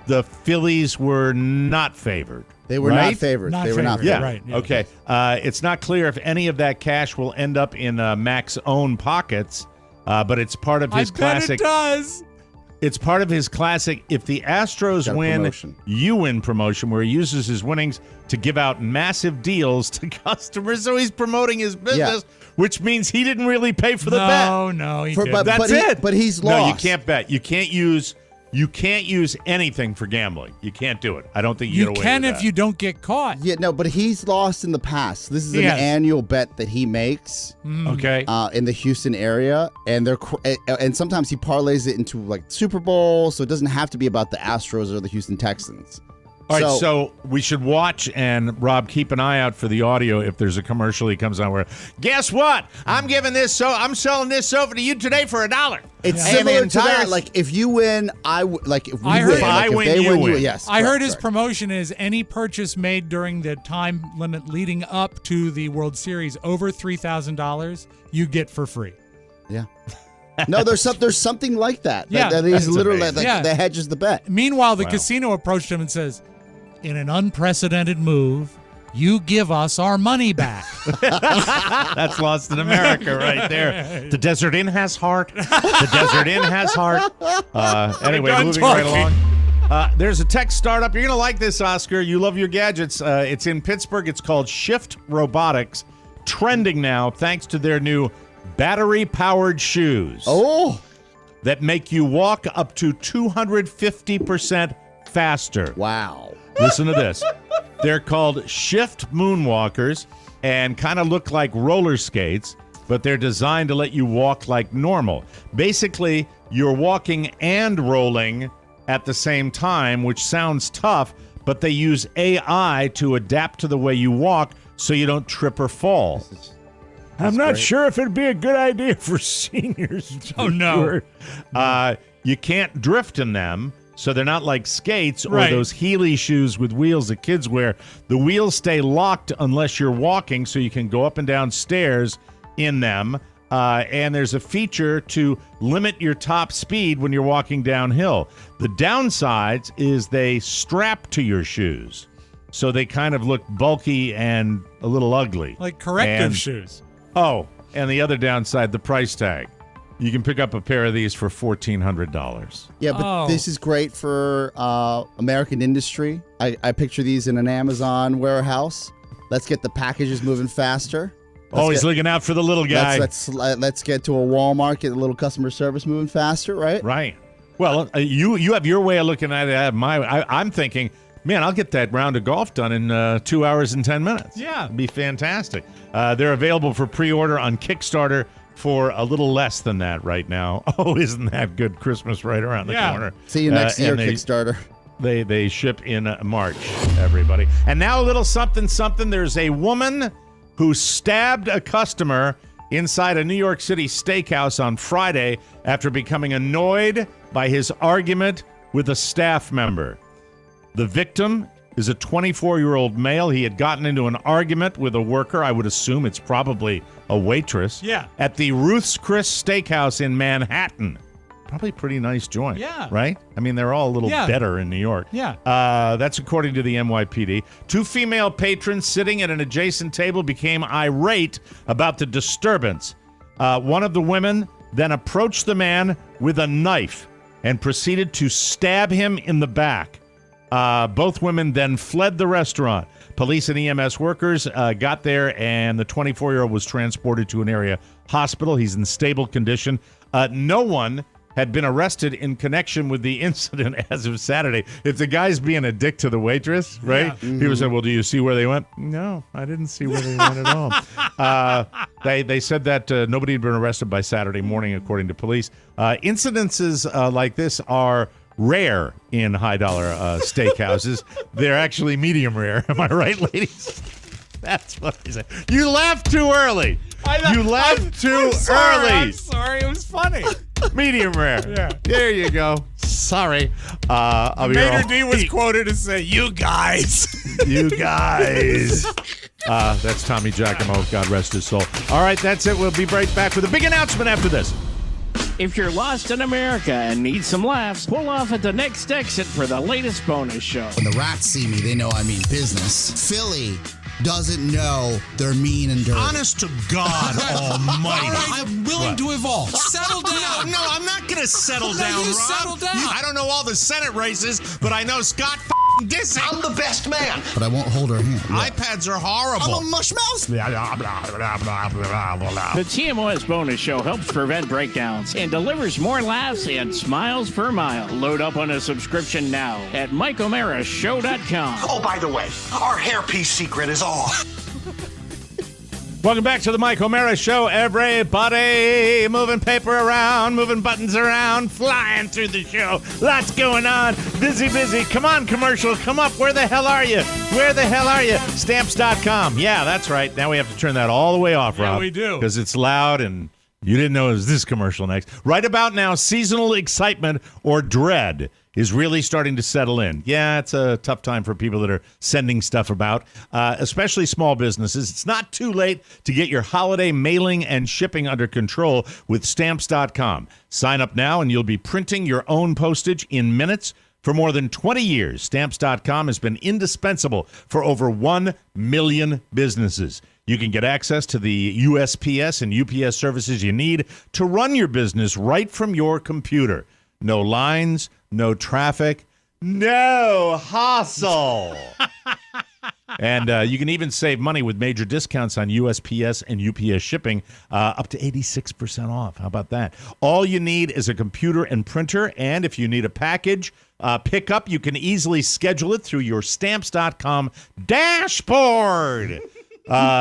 the Phillies were not favored. They were not favored. Not they favored. were not favored. Yeah. Right. Yeah. Okay. It's not clear if any of that cash will end up in Mac's own pockets, but it's part of his classic. I bet it does. It's part of his classic If the Astros Got a win, promotion. you win promotion, where he uses his winnings to give out massive deals to customers. So he's promoting his business, which means he didn't really pay for the bet. No, he didn't. That's it. But he's No, you lost. can't bet. You can't use anything for gambling. You can't do it. I don't think you get away can with if that. you don't get caught. Yeah, no, but he's lost in the past. This is an Yes. annual bet that he makes. Okay. In the Houston area, and and sometimes he parlays it into like Super Bowl, so it doesn't have to be about the Astros or the Houston Texans. All right, so we should watch, and Rob, keep an eye out for the audio if there's a commercial he comes on where, guess what? I'm selling this sofa to you today for $1. It's And similar the to entire- that. Like if you win, if we I heard- win. If Like, I if win, they you win. Yes, I heard his correct. promotion is any purchase made during the time limit leading up to the World Series over $3,000, you get for free. Yeah. No, there's something like that. Yeah. that is That's literally amazing. that hedges the bet. Meanwhile, the Wow. casino approached him and says, in an unprecedented move, you give us our money back. That's Lost in America right there. The Desert Inn has heart. The Desert Inn has heart. Anyway, done moving talking. right along. There's a tech startup. You're going to like this, Oscar. You love your gadgets. It's in Pittsburgh. It's called Shift Robotics. Trending now thanks to their new battery-powered shoes. Oh, that make you walk up to 250% faster. wow. Listen to this. They're called Shift Moonwalkers and kind of look like roller skates, but they're designed to let you walk like normal. Basically, you're walking and rolling at the same time, which sounds tough, but they use AI to adapt to the way you walk so you don't trip or fall. I'm not sure if it'd be a good idea for seniors. Oh, no. You can't drift in them, so they're not like skates or Right. those Heeley shoes with wheels that kids wear. The wheels stay locked unless you're walking, so you can go up and down stairs in them. And there's a feature to limit your top speed when you're walking downhill. The downsides is they strap to your shoes, so they kind of look bulky and a little ugly. Like corrective And- shoes. Oh, and the other downside, the price tag. You can pick up a pair of these for $1,400. Yeah, but this is great for American industry. I picture these in an Amazon warehouse. Let's get the packages moving faster. Always looking out for the little guy. Let's get to a Walmart, get a little customer service moving faster, right? Right. Well, you have your way of looking at it. I have I'm thinking, man, I'll get that round of golf done in 2 hours and 10 minutes. Yeah. It'd be fantastic. They're available for pre-order on Kickstarter for a little less than that right now. Oh, isn't that good? Christmas right around the corner. See you next year, and Kickstarter. They ship in March, everybody. And now a little something. There's a woman who stabbed a customer inside a New York City steakhouse on Friday after becoming annoyed by his argument with a staff member. The victim is a 24-year-old male. He had gotten into an argument with a worker. I would assume it's probably a waitress. Yeah. At the Ruth's Chris Steakhouse in Manhattan. Probably a pretty nice joint. Yeah. Right? I mean, they're all a little better in New York. Yeah. That's according to the NYPD. Two female patrons sitting at an adjacent table became irate about the disturbance. One of the women then approached the man with a knife and proceeded to stab him in the back. Both women then fled the restaurant. Police and EMS workers got there, and the 24-year-old was transported to an area hospital. He's in stable condition. No one had been arrested in connection with the incident as of Saturday. If the guy's being a dick to the waitress, right? Yeah. Mm-hmm. People said, well, do you see where they went? No, I didn't see where they went at all. They said that nobody had been arrested by Saturday morning, according to police. Incidences like this are rare in high-dollar steakhouses. They're actually medium rare. Am I right, ladies? That's what I said. You laughed too early. You laughed too early. I'm sorry. It was funny. Medium rare. Yeah. There you go. Sorry. I'll be Mater all- D was quoted as saying, "You guys." You guys. That's Tommy Giacomo. God rest his soul. All right, that's it. We'll be right back with a big announcement after this. If you're lost in America and need some laughs, pull off at the next exit for the latest bonus show. When the rats see me, they know I mean business. Philly, doesn't know they're mean and dirty. Honest to God almighty. I'm willing to evolve. Settle down. No, I'm not going to settle down, you Rob. settle down. I don't know all the Senate races, but I know Scott Disick. I'm the best man. But I won't hold her hand. iPads are horrible. I'm a mush mouse. The TMOS bonus show helps prevent breakdowns and delivers more laughs and smiles per mile. Load up on a subscription now at MikeO'MaraShow.com. Oh, by the way, our hairpiece secret is off. Welcome back to the Mike O'Mara Show, everybody. Moving paper around, moving buttons around, flying through the show. Lots going on. Busy. Come on, commercial. Come up. Where the hell are you? Stamps.com. Yeah, that's right. Now we have to turn that all the way off, Rob. Yeah, we do. Because it's loud and you didn't know it was this commercial next. Right about now, seasonal excitement or dread is really starting to settle in. Yeah, it's a tough time for people that are sending stuff about, especially small businesses. It's not too late to get your holiday mailing and shipping under control with Stamps.com. Sign up now and you'll be printing your own postage in minutes. For more than 20 years, Stamps.com has been indispensable for over 1 million businesses. You can get access to the USPS and UPS services you need to run your business right from your computer. No lines, no traffic, no hustle. And you can even save money with major discounts on USPS and UPS shipping, up to 86% off. How about that? All you need is a computer and printer, and if you need a package pickup, you can easily schedule it through your Stamps.com dashboard.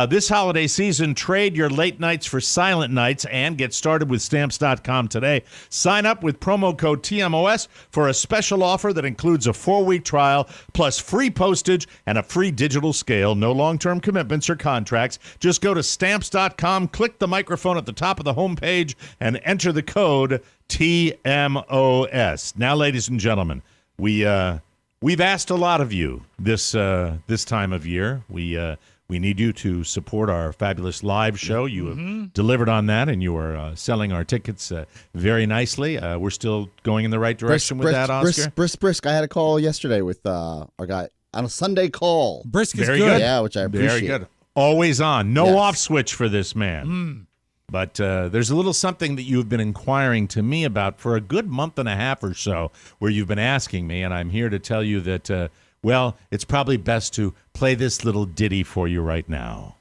This holiday season, trade your late nights for silent nights and get started with Stamps.com today. Sign up with promo code TMOS for a special offer that includes a 4-week trial plus free postage and a free digital scale. No long-term commitments or contracts. Just go to Stamps.com, click the microphone at the top of the homepage, and enter the code TMOS. Now, ladies and gentlemen, we've asked a lot of you this time of year. We need you to support our fabulous live show. You have delivered on that, and you are selling our tickets very nicely. We're still going in the right direction with that, Oscar. Brisk. I had a call yesterday with our guy on a Sunday call. Brisk is very good. Yeah, which I appreciate. Very good. Always on. No off switch for this man. But there's a little something that you've been inquiring to me about for a good month and a half or so, where you've been asking me, and I'm here to tell you that, well, it's probably best to play this little ditty for you right now.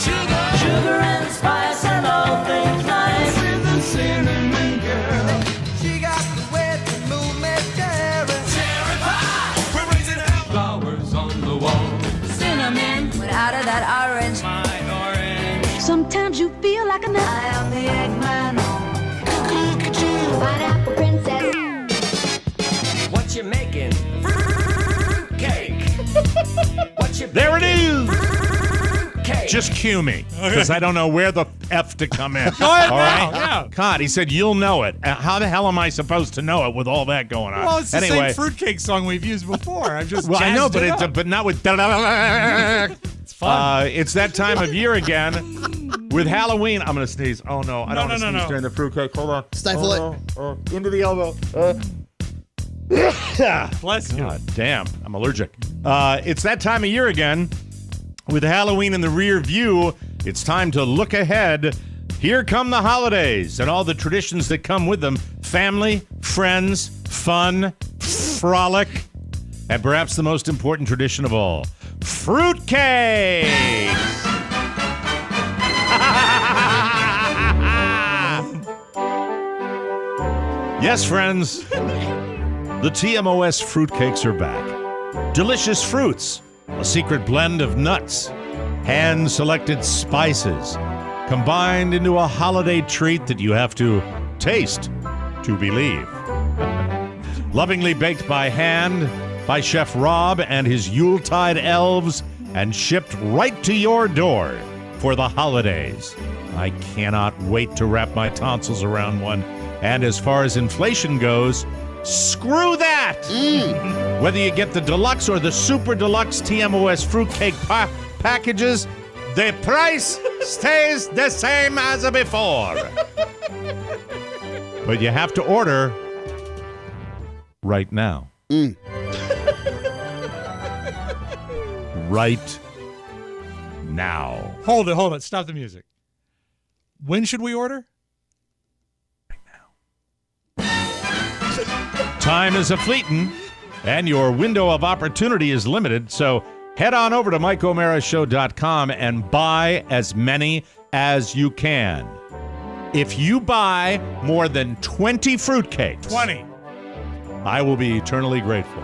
Sugar and spice and all things nice. With the cinnamon girl. She got the way to move me terrified. We're raising hell. Flowers on the wall. Cinnamon went out of that orange. My orange. Sometimes you feel like a nut. I am the Eggman. Look at you. Pineapple princess. What you making? Fruitcake. What you There it is. Cake. Just cue me, because I don't know where the F to come in. Go ahead all now, right? yeah. God, he said, you'll know it. How the hell am I supposed to know it with all that going on? Well, it's the anyway, same Fruitcake song we've used before. I've just well, I know, jazzed but it up. but not with. It's fun. It's that time of year again. With Halloween, I'm going to sneeze. Oh, no. I don't want to sneeze during the fruitcake. Hold on. Stifle it. Into the elbow. Bless you. God damn. I'm allergic. It's that time of year again. With Halloween in the rear view, it's time to look ahead. Here come the holidays and all the traditions that come with them. Family, friends, fun, frolic, and perhaps the most important tradition of all, fruitcake! Yes, friends, the TMOS fruitcakes are back. Delicious fruits, a secret blend of nuts, hand-selected spices, combined into a holiday treat that you have to taste to believe. Lovingly baked by hand by Chef Robb and his Yuletide elves and shipped right to your door for the holidays. I cannot wait to wrap my tonsils around one. And as far as inflation goes, screw that! Whether you get the deluxe or the super deluxe TMOS fruitcake packages, the price stays the same as before. But you have to order right now. right now. Hold it. Stop the music. When should we order? Time is a-fleetin', and your window of opportunity is limited, so head on over to MikeO'MaraShow.com and buy as many as you can. If you buy more than 20 fruitcakes, 20, I will be eternally grateful.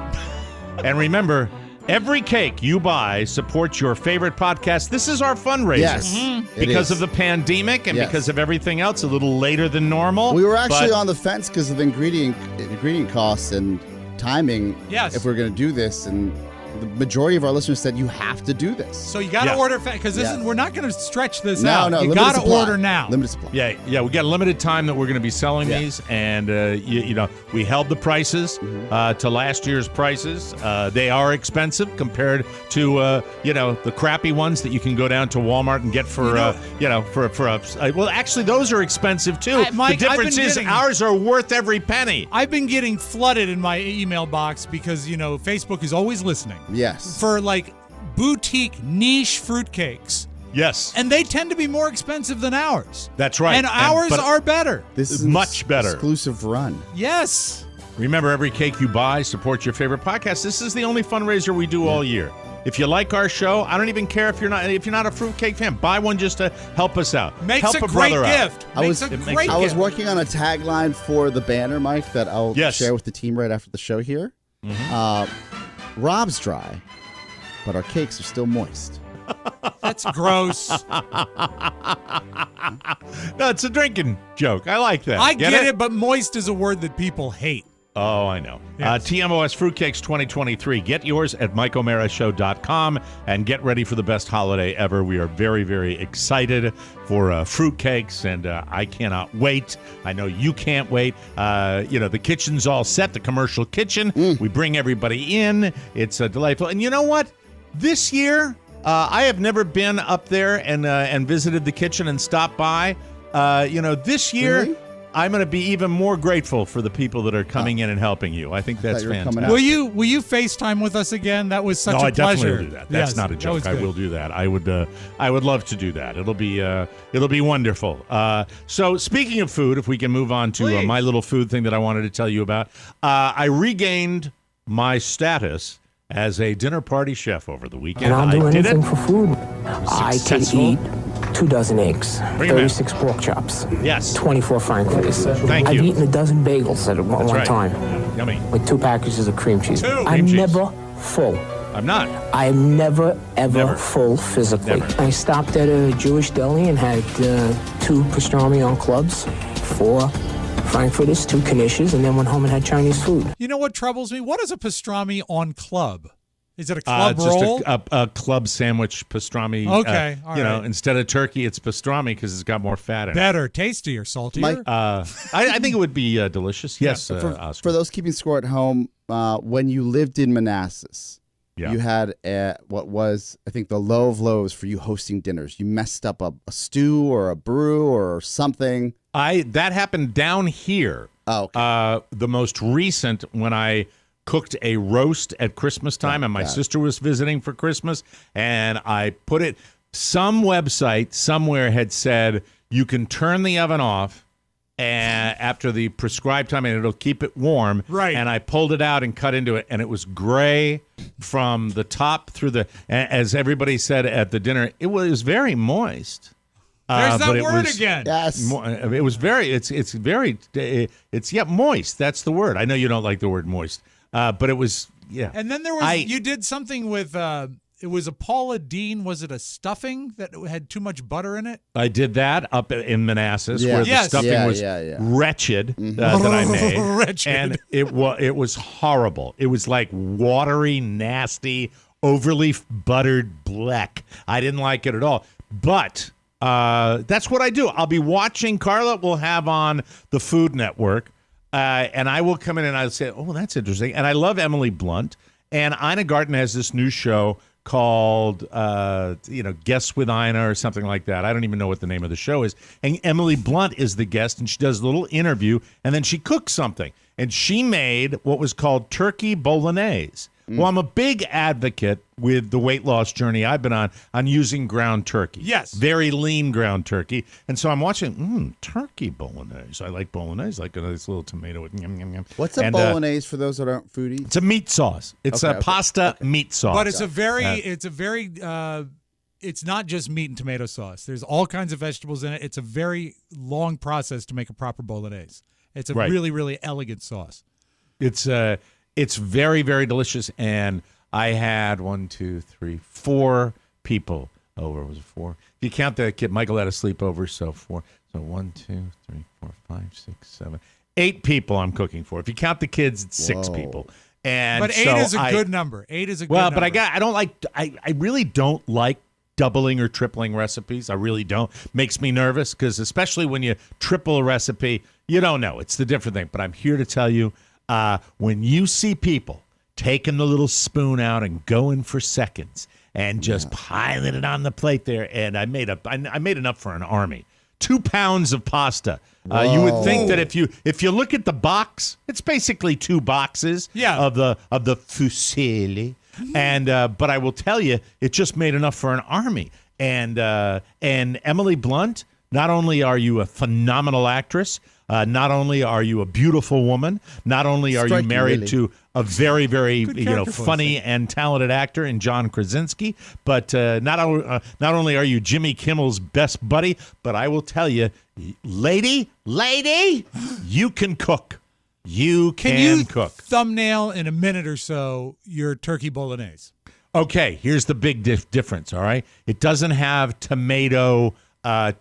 And remember, every cake you buy supports your favorite podcast. This is our fundraiser. Yes, because of the pandemic and because of everything else, a little later than normal. We were actually on the fence because of the ingredient costs and timing. Yes. If we're going to do this, and the majority of our listeners said you have to do this. So you got to order fast because we're not going to stretch this out. No, you got to order now. Limited supply. Yeah. We got a limited time that we're going to be selling these, and we held the prices to last year's prices. They are expensive compared to the crappy ones that you can go down to Walmart and get for well, actually those are expensive too. Mike, the difference is ours are worth every penny. I've been getting flooded in my email box because Facebook is always listening. Yes. For like boutique niche fruitcakes. Yes. And they tend to be more expensive than ours. That's right. And ours are better. This is much better. Exclusive run. Yes. Remember, every cake you buy supports your favorite podcast. This is the only fundraiser we do all year. If you like our show, I don't even care if you're not a fruitcake fan. Buy one just to help us out. Makes help a great gift. I was working on a tagline for the banner, Mike, that I'll share with the team right after the show here. Robb's dry, but our cakes are still moist. That's gross. No, it's a drinking joke. I like that. I get it, but moist is a word that people hate. Oh, I know. Yes. TMOS Fruitcakes 2023. Get yours at MikeO'MaraShow.com and get ready for the best holiday ever. We are very, very excited for fruitcakes, and I cannot wait. I know you can't wait. The kitchen's all set, the commercial kitchen. We bring everybody in. It's delightful. And you know what? This year, I have never been up there and visited the kitchen and stopped by. This year... Really? I'm going to be even more grateful for the people that are coming in and helping you. I think that's fantastic. Will you FaceTime with us again? That was such a pleasure. No, I definitely will do that. That's not a joke. I will do that. I would love to do that. It'll be wonderful. So speaking of food, if we can move on to my little food thing that I wanted to tell you about, I regained my status as a dinner party chef over the weekend. And I'll do anything for food. I can eat 2 dozen eggs, 36 pork chops, 24 frankfurters. I've eaten a dozen bagels at one time. Yummy. With 2 packages of cream cheese. I'm never full. I'm not. I am never, ever full physically. Never. I stopped at a Jewish deli and had 2 pastrami on clubs, 4 frankfurters, 2 knishes, and then went home and had Chinese food. You know what troubles me? What is a pastrami on club? Is it a club roll? Just a club sandwich pastrami. Okay, all right. Instead of turkey, it's pastrami because it's got more fat in it. Better, tastier, saltier. Mike, I think it would be delicious. Yes, Oscar. For those keeping score at home, when you lived in Manassas, you had what was, I think, the low of lows for you hosting dinners. You messed up a stew or a brew or something. That happened down here. Oh, okay. The most recent, when I cooked a roast at Christmas time, and my sister was visiting for Christmas, and I put it. Some website somewhere had said you can turn the oven off and after the prescribed time, and it'll keep it warm. Right. And I pulled it out and cut into it, and it was gray from the top through the. As everybody said at the dinner, it was very moist. There's that word again. Yes. It was very. It's moist. That's the word. I know you don't like the word moist. But it was, And then there was, you did something with, it was a Paula Deen, was it a stuffing that had too much butter in it? I did that up in Manassas where the stuffing was wretched that I made. Wretched. And it was horrible. It was like watery, nasty, overly buttered black. I didn't like it at all. But that's what I do. I'll be watching. Carla will have on the Food Network. And I will come in and I'll say, oh, that's interesting. And I love Emily Blunt. And Ina Garten has this new show called, Guests with Ina or something like that. I don't even know what the name of the show is. And Emily Blunt is the guest, and she does a little interview, and then she cooks something. And she made what was called turkey bolognese. Well, I'm a big advocate with the weight loss journey I've been on using ground turkey. Yes. Very lean ground turkey. And so I'm watching turkey bolognese. I like bolognese, like a nice little tomato with yum, yum, yum. What's a bolognese for those that aren't foodies? It's a meat sauce. It's a pasta meat sauce. But it's it's not just meat and tomato sauce. There's all kinds of vegetables in it. It's a very long process to make a proper bolognese. It's a really, really elegant sauce. It's very, very delicious, and I had 4 people over. Was it 4? If you count the kid, Michael had a sleepover, so 4. So 1, 2, 3, 4, 5, 6, 7, 8 people I'm cooking for. If you count the kids, it's 6 people. But 8 is a good number. 8 is a good number. Well, but I really don't like doubling or tripling recipes. I really don't. Makes me nervous because especially when you triple a recipe, you don't know. It's the different thing. But I'm here to tell you, when you see people taking the little spoon out and going for seconds and just piling it on the plate there, and I made enough for an army. 2 pounds of pasta. You would think that if you look at the box, it's basically 2 boxes of the fusilli. And but I will tell you, it just made enough for an army. And Emily Blunt, not only are you a phenomenal actress, not only are you a beautiful woman, not only are you married to a very, very funny and talented actor in John Krasinski, but not only are you Jimmy Kimmel's best buddy, but I will tell you, lady, you can cook. You can cook. Thumbnail in a minute or so your turkey bolognese. Okay, here's the big difference, all right? It doesn't have tomato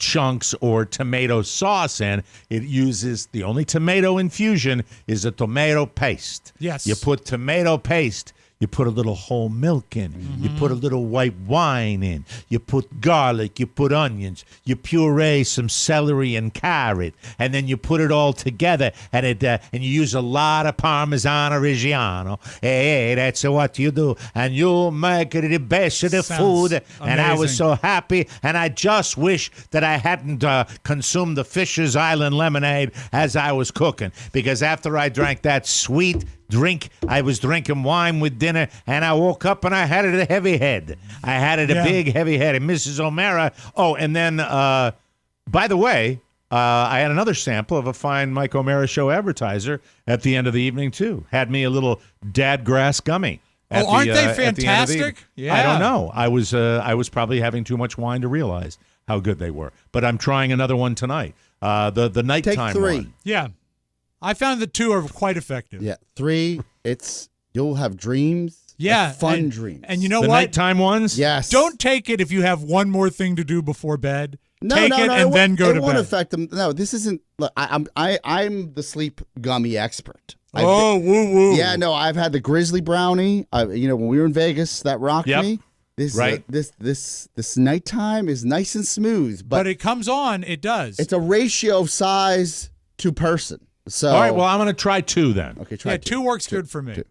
chunks or tomato sauce in. It uses, the only tomato infusion is a tomato paste. Yes. You put tomato paste. You put a little whole milk in. You put a little white wine in. You put garlic. You put onions. You puree some celery and carrot, and then you put it all together. And you use a lot of Parmesan Reggiano. Hey, that's what you do, and you make it the best of the food. Amazing. And I was so happy, and I just wish that I hadn't consumed the Fisher's Island lemonade as I was cooking, because after I drank that sweet drink, I was drinking wine with dinner, and I woke up and I had it a heavy head. I had it a big heavy head. And Mrs. O'Mara, and then, by the way, I had another sample of a fine Mike O'Mara Show advertiser at the end of the evening, too. Had me a little dadgrass gummy. Aren't they fantastic? Yeah. I don't know. I was probably having too much wine to realize how good they were. But I'm trying another one tonight. The nighttime Take 3. one. Yeah. I found the 2 are quite effective. Yeah, 3, you'll have dreams. Yeah. Like fun dreams. And you know the what? Nighttime ones? Yes. Don't take it if you have one more thing to do before bed. No, take it and then go to bed. It won't affect them. No, this isn't. Look, I'm the sleep gummy expert. Woo woo. Yeah, no, I've had the Grizzly Brownie. When we were in Vegas, that rocked me. This this nighttime is nice and smooth, but it comes on. It does. It's a ratio of size to person. So all right, well, I'm going to try 2 then. Okay, try 2 works good for me. 2.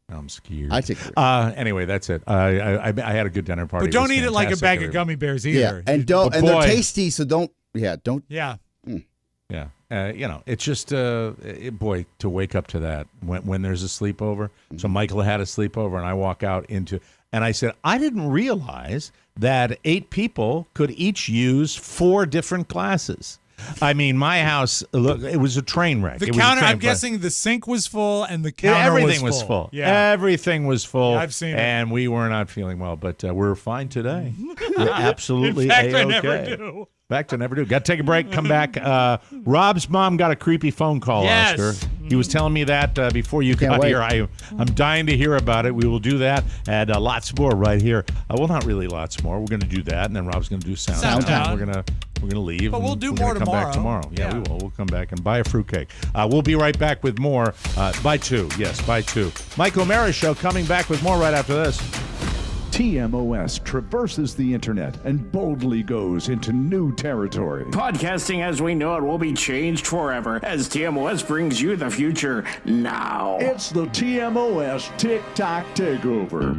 I'm scared. I take 3. Anyway, that's it. I had a good dinner party. But don't eat it like a bag of gummy bears either. Yeah, and they're tasty, so don't. Yeah, don't. Yeah. Yeah. It's just boy, to wake up to that when there's a sleepover. So Michael had a sleepover, and I walk out and I said, I didn't realize that 8 people could each use 4 different glasses. I mean, my house, look, it was a train wreck. The counter, I'm guessing the sink was full and the counter everything was full. Yeah. Everything was full. Yeah, I've seen it. And we were not feeling well, but we're fine today. We're absolutely In fact, A-okay. I never do. Back to never do. Got to take a break. Come back. Robb's mom got a creepy phone call, yes. Oscar. He was telling me that before you got here. I'm dying to hear about it. We will do that and lots more right here. Well, not really lots more. We're going to do that, and then Rob's going to do sound time. We're going to leave. But we'll do more tomorrow. Come back tomorrow. Yeah, we will. We'll come back and buy a fruitcake. We'll be right back with more. By 2. Yes, by 2. Mike O'Mara Show coming back with more right after this. TMOS traverses the internet and boldly goes into new territory. Podcasting as we know it will be changed forever as TMOS brings you the future now. It's the TMOS TikTok Takeover.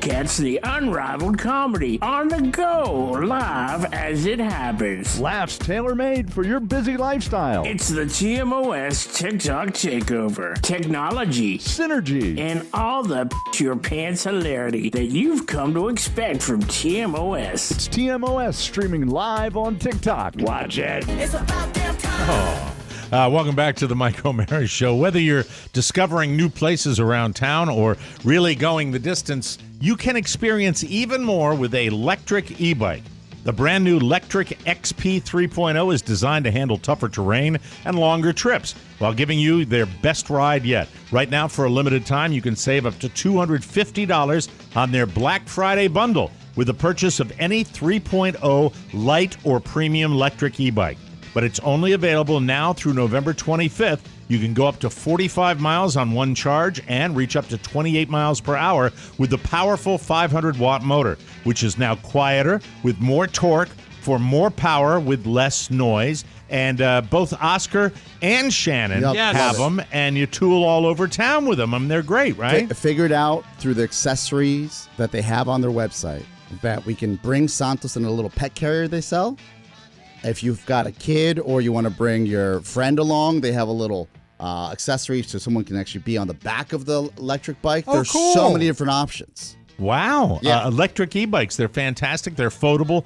Catch the unrivaled comedy on the go, live as it happens. Laughs tailor-made for your busy lifestyle. It's the TMOS TikTok Takeover. Technology, synergy, and all the your pants hilarity that you've come to expect from TMOS. It's TMOS streaming live on TikTok. Watch it. It's about damn time. Welcome back to the Mike O'Mara Show. Whether you're discovering new places around town or really going the distance, you can experience even more with a electric e-bike. The brand new Electric XP 3.0 is designed to handle tougher terrain and longer trips while giving you their best ride yet. Right now, for a limited time, you can save up to $250 on their Black Friday bundle with the purchase of any 3.0 light or premium electric e-bike. But it's only available now through November 25th. You can go up to 45 miles on one charge and reach up to 28 miles per hour with the powerful 500-watt motor, which is now quieter with more torque for more power with less noise. And both Oscar and Shannon have them, and you tool all over town with them. I mean, they're great, right? Figured out through the accessories that they have on their website that we can bring Santos in a little pet carrier they sell. If you've got a kid or you want to bring your friend along, they have a little accessory so someone can actually be on the back of the electric bike. There's so many different options. Wow. Yeah. Electric e-bikes, they're fantastic. They're foldable.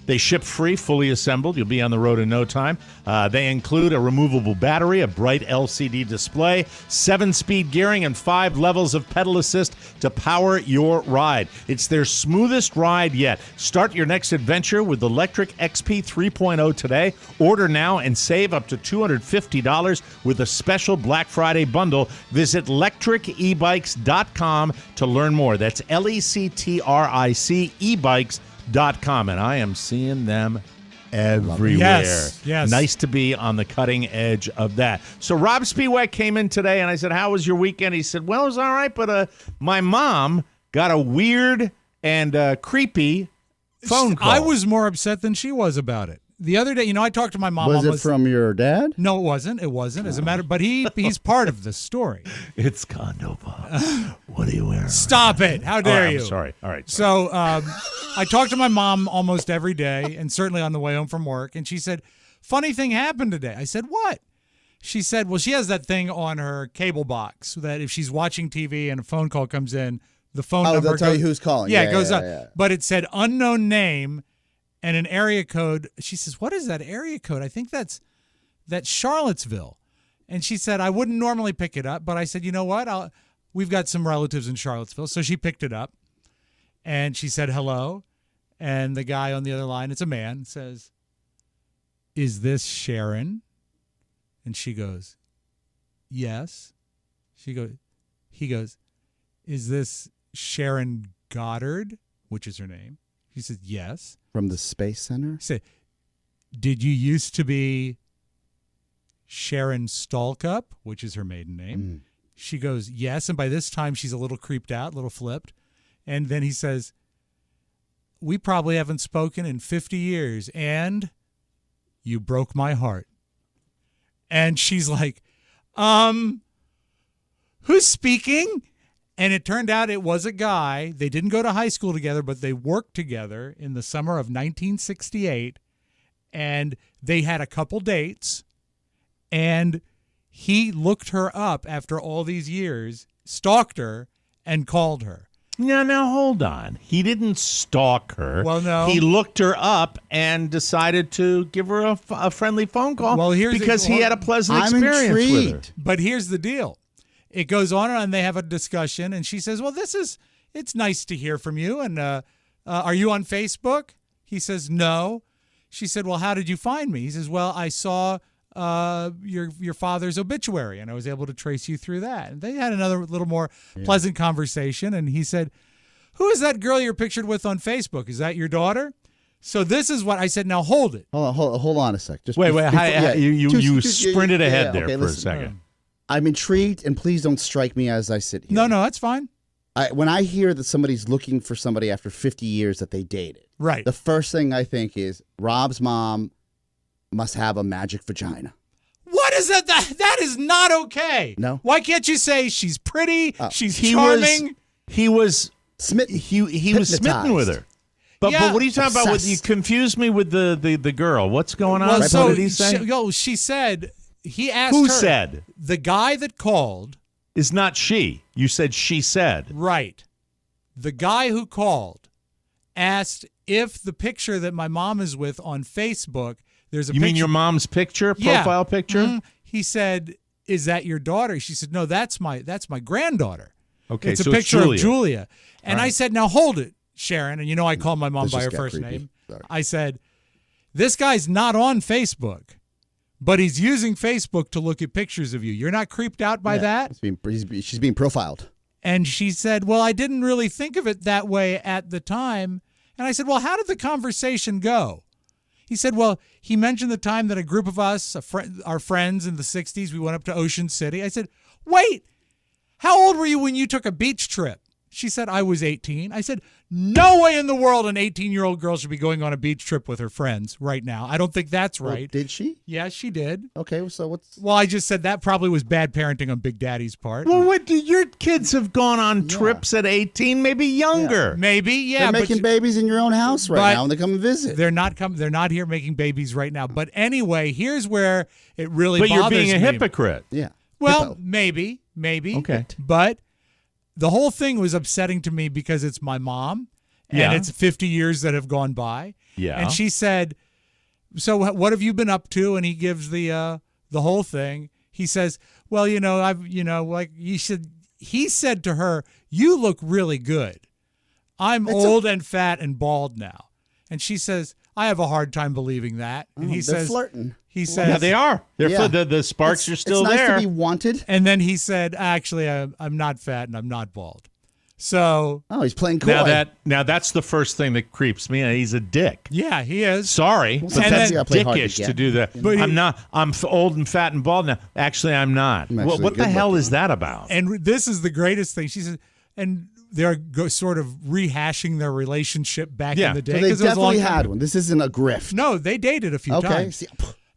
They ship free, fully assembled. You'll be on the road in no time. They include a removable battery, a bright LCD display, 7-speed gearing, and 5 levels of pedal assist to power your ride. It's their smoothest ride yet. Start your next adventure with the Electric XP 3.0 today. Order now and save up to $250 with a special Black Friday bundle. Visit electricebikes.com to learn more. That's LECTRIC ebikes.com, and I am seeing them everywhere. Yes. Nice to be on the cutting edge of that. So Robb Spiewak came in today, and I said, how was your weekend? He said, well, it was all right, but my mom got a weird and creepy phone call. I was more upset than she was about it. The other day, I talked to my mom. Was it from your dad? No, it wasn't. As a matter, but he's part of the story. It's condo Bob. What are you wearing? Stop it! How dare you? I'm sorry. All right. So I talk to my mom almost every day, and certainly on the way home from work. And she said, "Funny thing happened today." I said, "What?" She said, "Well, she has that thing on her cable box that if she's watching TV and a phone call comes in, the phone number they'll tell you who's calling. Yeah, it goes up. Yeah. But it said unknown name." And an area code. She says, "What is that area code? I think that's Charlottesville." And she said, "I wouldn't normally pick it up," but I said, "You know what? We've got some relatives in Charlottesville." So she picked it up, and she said hello. And the guy on the other line, it's a man, says, "Is this Sharon?" And she goes, "Yes." He goes, "Is this Sharon Goddard?" Which is her name. She said, "Yes." From the Space Center? He said, "Did you used to be Sharon Stalkup?" Which is her maiden name. She goes, "Yes." And by this time, she's a little creeped out, a little flipped. And then he says, "We probably haven't spoken in 50 years, and you broke my heart." And she's like, who's speaking? And it turned out it was a guy. They didn't go to high school together, but they worked together in the summer of 1968. And they had a couple dates. And he looked her up after all these years, stalked her, and called her. Now, hold on. He didn't stalk her. Well, no. He looked her up and decided to give her a friendly phone call because he had a pleasant experience with her. But here's the deal. It goes on and they have a discussion, and she says, "Well, it's nice to hear from you. And are you on Facebook?" He says, "No." She said, "Well, how did you find me?" He says, "Well, I saw your father's obituary, and I was able to trace you through that." And they had another little more pleasant conversation, and he said, "Who is that girl you're pictured with on Facebook? Is that your daughter?" So this is what I said. Now hold it. Hold on a sec. Just wait. You sprinted ahead there for a second. I'm intrigued, and please don't strike me as I sit here. No, that's fine. When I hear that somebody's looking for somebody after 50 years that they dated, right? The first thing I think is Robb's mom must have a magic vagina. What is that? That is not okay. No. Why can't you say she's pretty, she's charming? He was Smitten. He was smitten with her. But what are you talking about? You confused me with the girl. What's going on? Well, so what did he say? She said, he asked Who her. said? The guy that called. Is not she. You said she said. Right. The guy who called asked if the picture that my mom is with on Facebook, there's a You picture. mean your mom's picture, profile picture? Mm-hmm. He said, "Is that your daughter?" She said, "No, that's my granddaughter." Okay, it's a so picture it's of Julia. And I said, "Now hold it, Sharon." And I call my mom by her first name. Sorry. I said, "This guy's not on Facebook, but he's using Facebook to look at pictures of you. You're not creeped out by that?" She's being profiled. And she said, "Well, I didn't really think of it that way at the time." And I said, "Well, how did the conversation go?" He said, "Well, he mentioned the time that a group of us, our friends in the 60s, we went up to Ocean City." I said, "Wait, how old were you when you took a beach trip?" She said, "I was 18. I said, "No way in the world an 18-year-old girl should be going on a beach trip with her friends right now. I don't think that's right." Well, did she? Yeah, she did. Okay, so what's... Well, I just said that probably was bad parenting on Big Daddy's part. Well, what? Your kids have gone on trips at 18, maybe younger. Maybe, yeah. They're making babies in your own house right now when they come and visit. They're not here making babies right now. But anyway, here's where it really bothers me. But you're being a hypocrite. Yeah. Well, maybe. Okay. But the whole thing was upsetting to me because it's my mom, and it's 50 years that have gone by. Yeah. And she said, "So what have you been up to?" And he gives the whole thing. He says, "Well, he said to her, 'You look really good. I'm old and fat and bald now.'" And she says, "I have a hard time believing that." And he they're says, flirting. He says, "Yeah, they are. The sparks are still it's nice there." to be wanted. And then he said, "Actually, I'm not fat and I'm not bald." So he's playing coy. Now that's the first thing that creeps me. He's a dick. Yeah, he is. Sorry, but that's dickish to do that. But I'm not. I'm old and fat and bald now. Actually, I'm not. What the hell is that about? And this is the greatest thing. She says, and they're sort of rehashing their relationship back in the day. So they definitely had one. This isn't a grift. No, they dated a few times. See,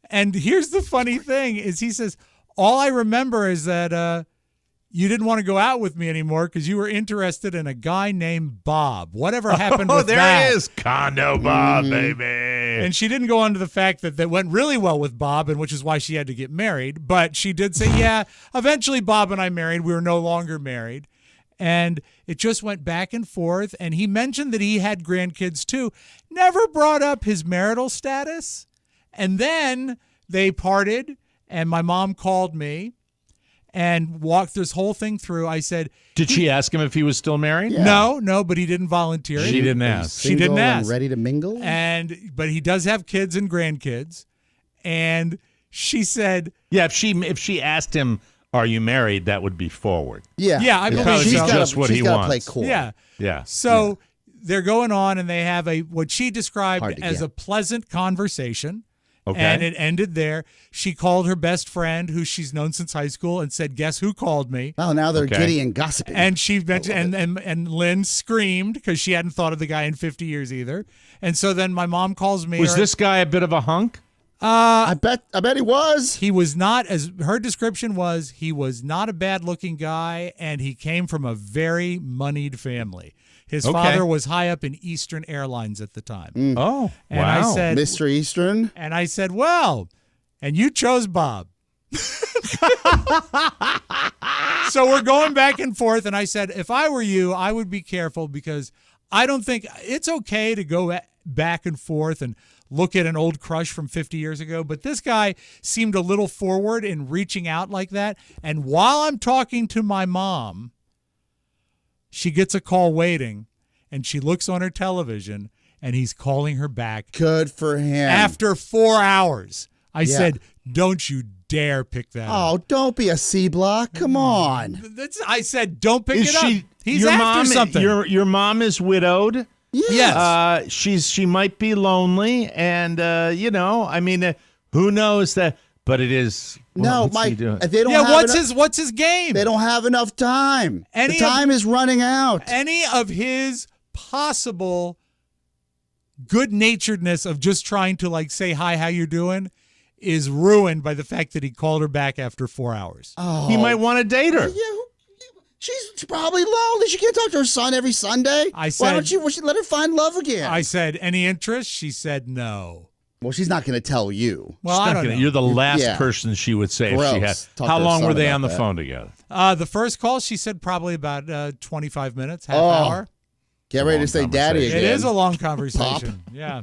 and here's the funny thing is he says, "All I remember is that you didn't want to go out with me anymore because you were interested in a guy named Bob. Whatever happened with that?" Oh, there he is. Condo Bob, baby. And she didn't go on to the fact that went really well with Bob, and which is why she had to get married. But she did say, yeah, eventually Bob and I married. We were no longer married. And it just went back and forth. And he mentioned that he had grandkids too. Never brought up his marital status. And then they parted, and my mom called me and walked this whole thing through. I said, "Did she ask him if he was still married?" Yeah. No, but he didn't volunteer. She didn't ask. She didn't ask. And ready to mingle? But he does have kids and grandkids. And she said, "Yeah, if she asked him, 'Are you married?' that would be forward." Yeah. Yeah, I believe probably so. just what he wants. Play cool. Yeah. Yeah. So they're going on, and they have what she described as get. a pleasant conversation. Okay. And it ended there. She called her best friend, who she's known since high school, and said, "Guess who called me?" Oh, now they're giddy and gossiping. And she mentioned, and Lynn screamed because she hadn't thought of the guy in 50 years either. And so then my mom calls me. Was this guy a bit of a hunk? I bet he was. He was not, as her description was, he was not a bad-looking guy, and he came from a very moneyed family. His father was high up in Eastern Airlines at the time. Oh, and wow. I said, Mr. Eastern. And I said, well, and you chose Bob. So we're going back and forth, and I said, if I were you, I would be careful because I don't think it's okay to go back and forth and look at an old crush from 50 years ago, but this guy seemed a little forward in reaching out like that. And while I'm talking to my mom, she gets a call waiting, and she looks on her television, and he's calling her back. Good for him. After 4 hours. I said, don't you dare pick that up. Oh, don't be a C-block. Come on. I said, don't pick it up. He's your after mom, something. Your mom is widowed. Yes. She might be lonely, and who knows that? But it is. No, Mike. They don't. Yeah, have what's his game? They don't have enough time. The time is running out. Any of his possible good-naturedness of just trying to say hi, how you doing, is ruined by the fact that he called her back after 4 hours. Oh, he might want to date her. She's probably lonely. She can't talk to her son every Sunday. I said, why don't you let her find love again? I said, any interest? She said no. Well, she's not going to tell you. Well, I don't know. You're the last person she would say if she had. How long were they on the phone together? The first call, she said probably about 25 minutes, half hour. Get ready to say daddy again. It is a long conversation. Yeah.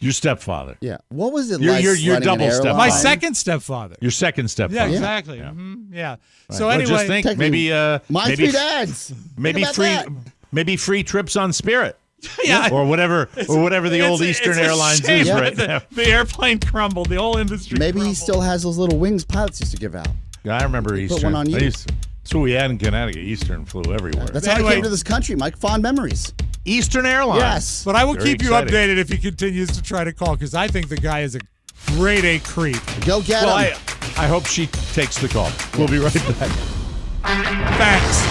Your stepfather. Yeah. What was it like? Your double stepfather. My second stepfather. Your second stepfather. Yeah, exactly. Yeah. Yeah. Right. So Well, anyway, just think maybe my three dads. Maybe free trips on Spirit. Yeah. Or whatever the old Eastern Airlines is right now. The airplane crumbled. The whole industry. Maybe crumbled. he still has those little wings pilots used to give out. Yeah, I remember Eastern. Put one on you. That's what we had in Connecticut. Eastern flew everywhere. That's how I came to this country, Mike. Fond memories. Eastern Airlines. Yes. But I will Very keep you exciting. updated if he continues to try to call, because I think the guy is a grade A creep. Go get him. I hope she takes the call. We'll be right back. Thanks.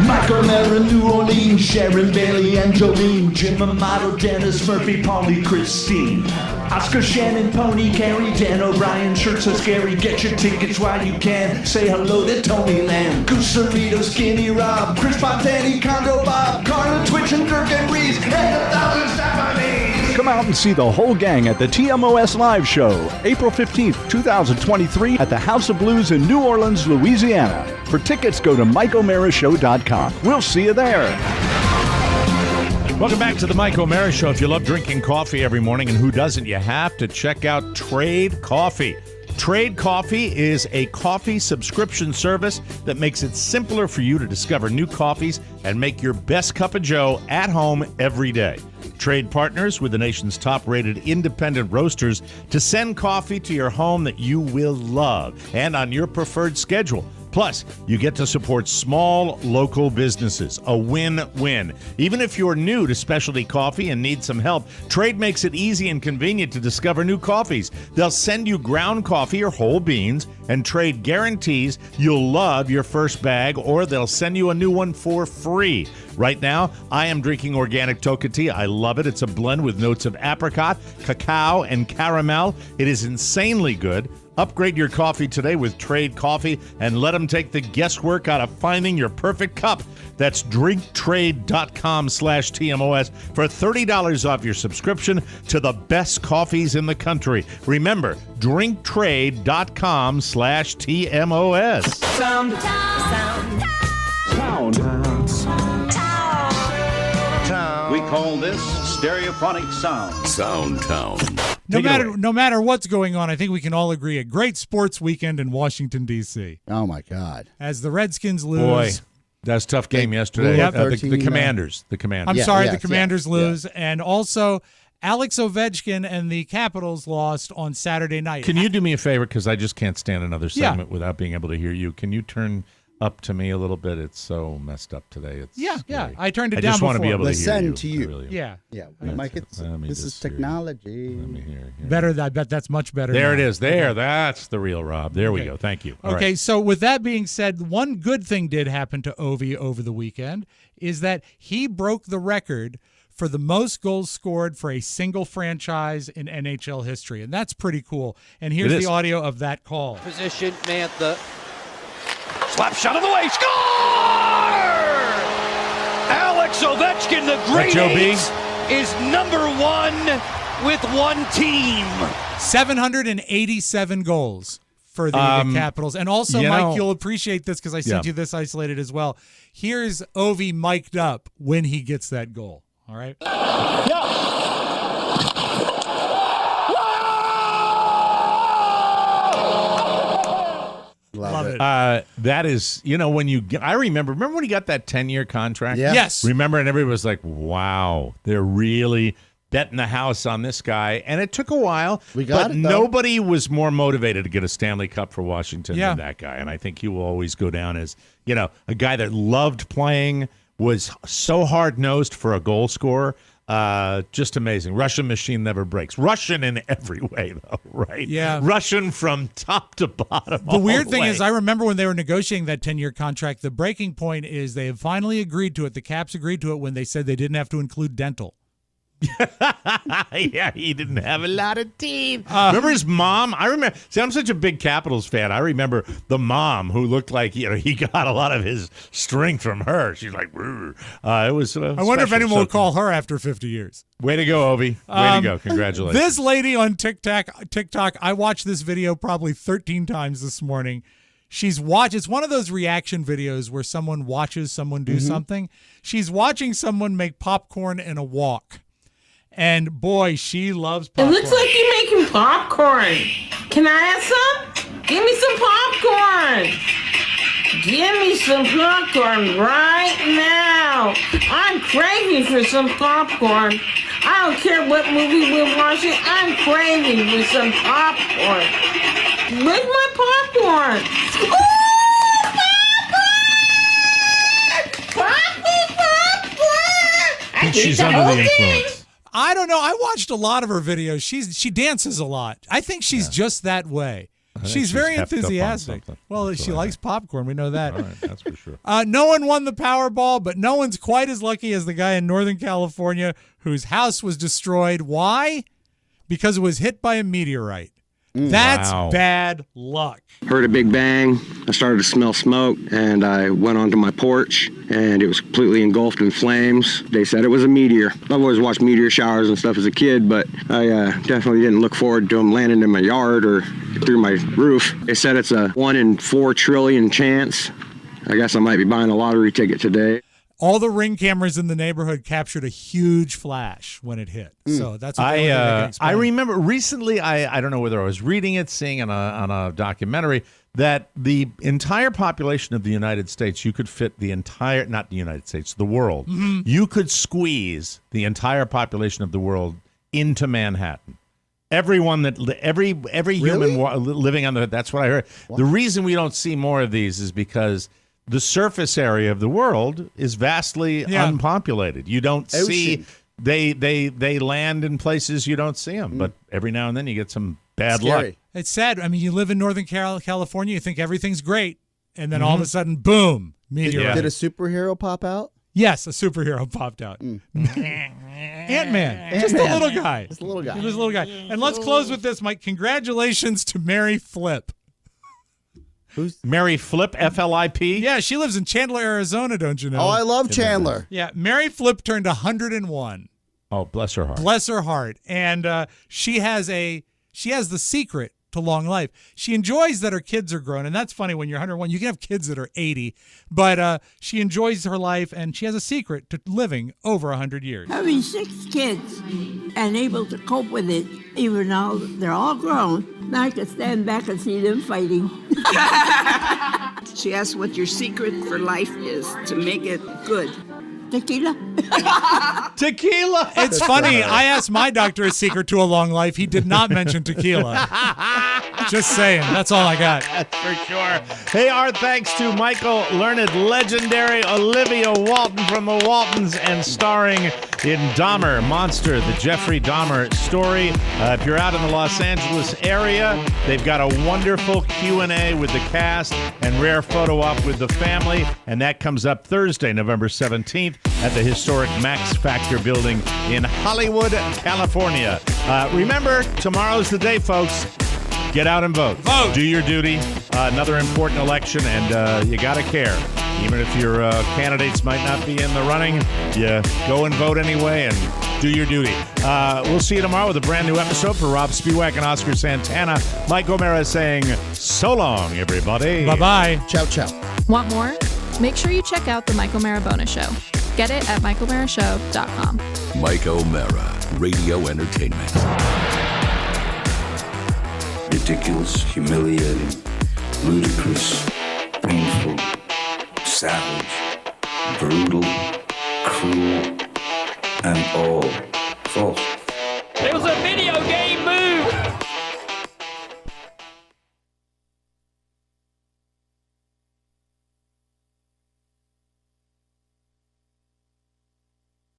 Michael Mara, New Orleans, Sharon Bailey, Angeline, Jim Amato, Dennis Murphy, Paulie, Christine, Oscar, Shannon, Pony, Carrie, Dan O'Brien, Shirts so scary, get your tickets while you can. Say hello to Tony Lamb, Goose Cerrito, Skinny Rob, Chris Pontani, Condo Bob, Carla, Twitch, and Dirk and Breeze, and 1,000 Stephanies. Come out and see the whole gang at the TMOS Live Show, April 15th, 2023 at the House of Blues in New Orleans, Louisiana. For tickets, go to MikeO'MaraShow.com. We'll see you there. Welcome back to the Mike O'Mara Show. If you love drinking coffee every morning, and who doesn't, you have to check out Trade Coffee. Trade Coffee is a coffee subscription service that makes it simpler for you to discover new coffees and make your best cup of joe at home every day. Trade partners with the nation's top-rated independent roasters to send coffee to your home that you will love and on your preferred schedule. Plus, you get to support small local businesses. A win-win. Even if you're new to specialty coffee and need some help, Trade makes it easy and convenient to discover new coffees. They'll send you ground coffee or whole beans, and Trade guarantees you'll love your first bag, or they'll send you a new one for free. Right now, I am drinking organic Toka tea. I love it. It's a blend with notes of apricot, cacao, and caramel. It is insanely good. Upgrade your coffee today with Trade Coffee and let them take the guesswork out of finding your perfect cup. That's drinktrade.com/TMOS for $30 off your subscription to the best coffees in the country. Remember, drinktrade.com/TMOS. Sound. We call this stereophonic sound. Soundtown. No matter what's going on, I think we can all agree a great sports weekend in Washington, D.C. Oh, my God. As the Redskins lose. Boy, that was a tough game yesterday. Yep. The Commanders. The Commanders. I'm sorry, the Commanders lose. And also, Alex Ovechkin and the Capitals lost on Saturday night. Can you do me a favor? Because I just can't stand another segment without being able to hear you. Can you turn up to me a little bit? It's so messed up today. It's yeah. I turned it down. I just want to be able to hear you. Listen to you. Really, yeah. Mike, this is technology. Let me hear. Better. I bet that's much better. There now. it is. There. That's the real Rob. There we go. Thank you. All okay, right. so with that being said, one good thing did happen to Ovi over the weekend is that he broke the record for the most goals scored for a single franchise in NHL history, and that's pretty cool. And here's the audio of that call. Position, Mantha. Slap shot of the way. Score! Alex Ovechkin, the great ace, is number one with one team. 787 goals for the Capitals. And also, Mike, you'll appreciate this because I sent you this isolated as well. Here's Ovi mic'd up when he gets that goal. All right? Love it. That is, when you get, remember when he got that 10-year contract? Yeah. Yes. Remember, and everybody was like, wow, they're really betting the house on this guy. And it took a while, but nobody was more motivated to get a Stanley Cup for Washington than that guy. And I think he will always go down as, a guy that loved playing, was so hard-nosed for a goal scorer. Just amazing. Russian machine never breaks. Russian in every way, though, right? Yeah. Russian from top to bottom. The weird thing is, I remember when they were negotiating that 10-year contract, the breaking point is they have finally agreed to it. The Caps agreed to it when they said they didn't have to include dental. Yeah, he didn't have a lot of teeth. Remember his mom? I remember. See, I'm such a big Capitals fan. I remember the mom who looked like he got a lot of his strength from her. She's like, it was. I wonder if anyone will call her after 50 years. Way to go, Ovi. Way to go. Congratulations. This lady on TikTok, I watched this video probably 13 times this morning. It's one of those reaction videos where someone watches someone do something. She's watching someone make popcorn in a wok. And boy, she loves popcorn. It looks like you're making popcorn. Can I have some? Give me some popcorn. Give me some popcorn right now. I'm craving for some popcorn. I don't care what movie we're watching. I'm craving for some popcorn. Where's my popcorn? Ooh, popcorn! She's under the influence. I don't know. I watched a lot of her videos. She dances a lot. I think she's just that way. She's very enthusiastic. Well, she likes popcorn. We know that. All right, that's for sure. No one won the Powerball, but no one's quite as lucky as the guy in Northern California whose house was destroyed. Why? Because it was hit by a meteorite. That's bad luck. Heard a big bang. I started to smell smoke, and I went onto my porch, and it was completely engulfed in flames. They said it was a meteor. I've always watched meteor showers and stuff as a kid, but I definitely didn't look forward to them landing in my yard or through my roof. They said it's a 1 in 4 trillion chance. I guess I might be buying a lottery ticket today. All the Ring cameras in the neighborhood captured a huge flash when it hit. So that's what I remember recently, I don't know whether I was reading it, seeing it on a documentary, that the entire population of the United States, you could fit the entire, not the United States, the world. You could squeeze the entire population of the world into Manhattan. Everyone every human living on that's what I heard. What? The reason we don't see more of these is because the surface area of the world is vastly unpopulated. You don't see they land in places you don't see them, but every now and then you get some bad luck. It's sad. I mean, you live in Northern California, you think everything's great, and then all of a sudden, boom, meteorite. Did a superhero pop out? Yes, a superhero popped out. Ant-Man. Just a little guy. Just a little guy. He was a little guy. And let's close with this, Mike. Congratulations to Mary Flip. Who's Mary Flip, F-L-I-P? Yeah, she lives in Chandler, Arizona, don't you know? Oh, I love Chandler. Yeah, Mary Flip turned 101. Oh, bless her heart. Bless her heart. And she has the secret to long life. She enjoys that her kids are grown, and that's funny when you're 101. You can have kids that are 80, but she enjoys her life, and she has a secret to living over 100 years. Having 6 kids and able to cope with it, even though they're all grown, now I can stand back and see them fighting. She asked what your secret for life is to make it good. Tequila. Tequila. It's funny. I asked my doctor a secret to a long life. He did not mention tequila. Just saying. That's all I got. That's for sure. Hey, our thanks to Michael Learned, legendary Olivia Walton from the Waltons, and starring in Dahmer-Monster, the Jeffrey Dahmer Story. If you're out in the Los Angeles area, they've got a wonderful Q&A with the cast and rare photo op with the family, and that comes up Thursday, November 17th. At the historic Max Factor building in Hollywood, California. Remember, tomorrow's the day, folks. Get out and vote. Vote. Do your duty. Another important election, and you got to care. Even if your candidates might not be in the running, you go and vote anyway and do your duty. We'll see you tomorrow with a brand new episode for Robb Spiewak and Oscar Santana. Mike O'Mara saying so long, everybody. Bye-bye. Ciao, ciao. Want more? Make sure you check out the Mike O'Mara Bonus Show. Get it at MikeO'MaraShow.com. Mike O'Mara, radio entertainment. Ridiculous, humiliating, ludicrous, painful, savage, brutal, cruel, and all false. It was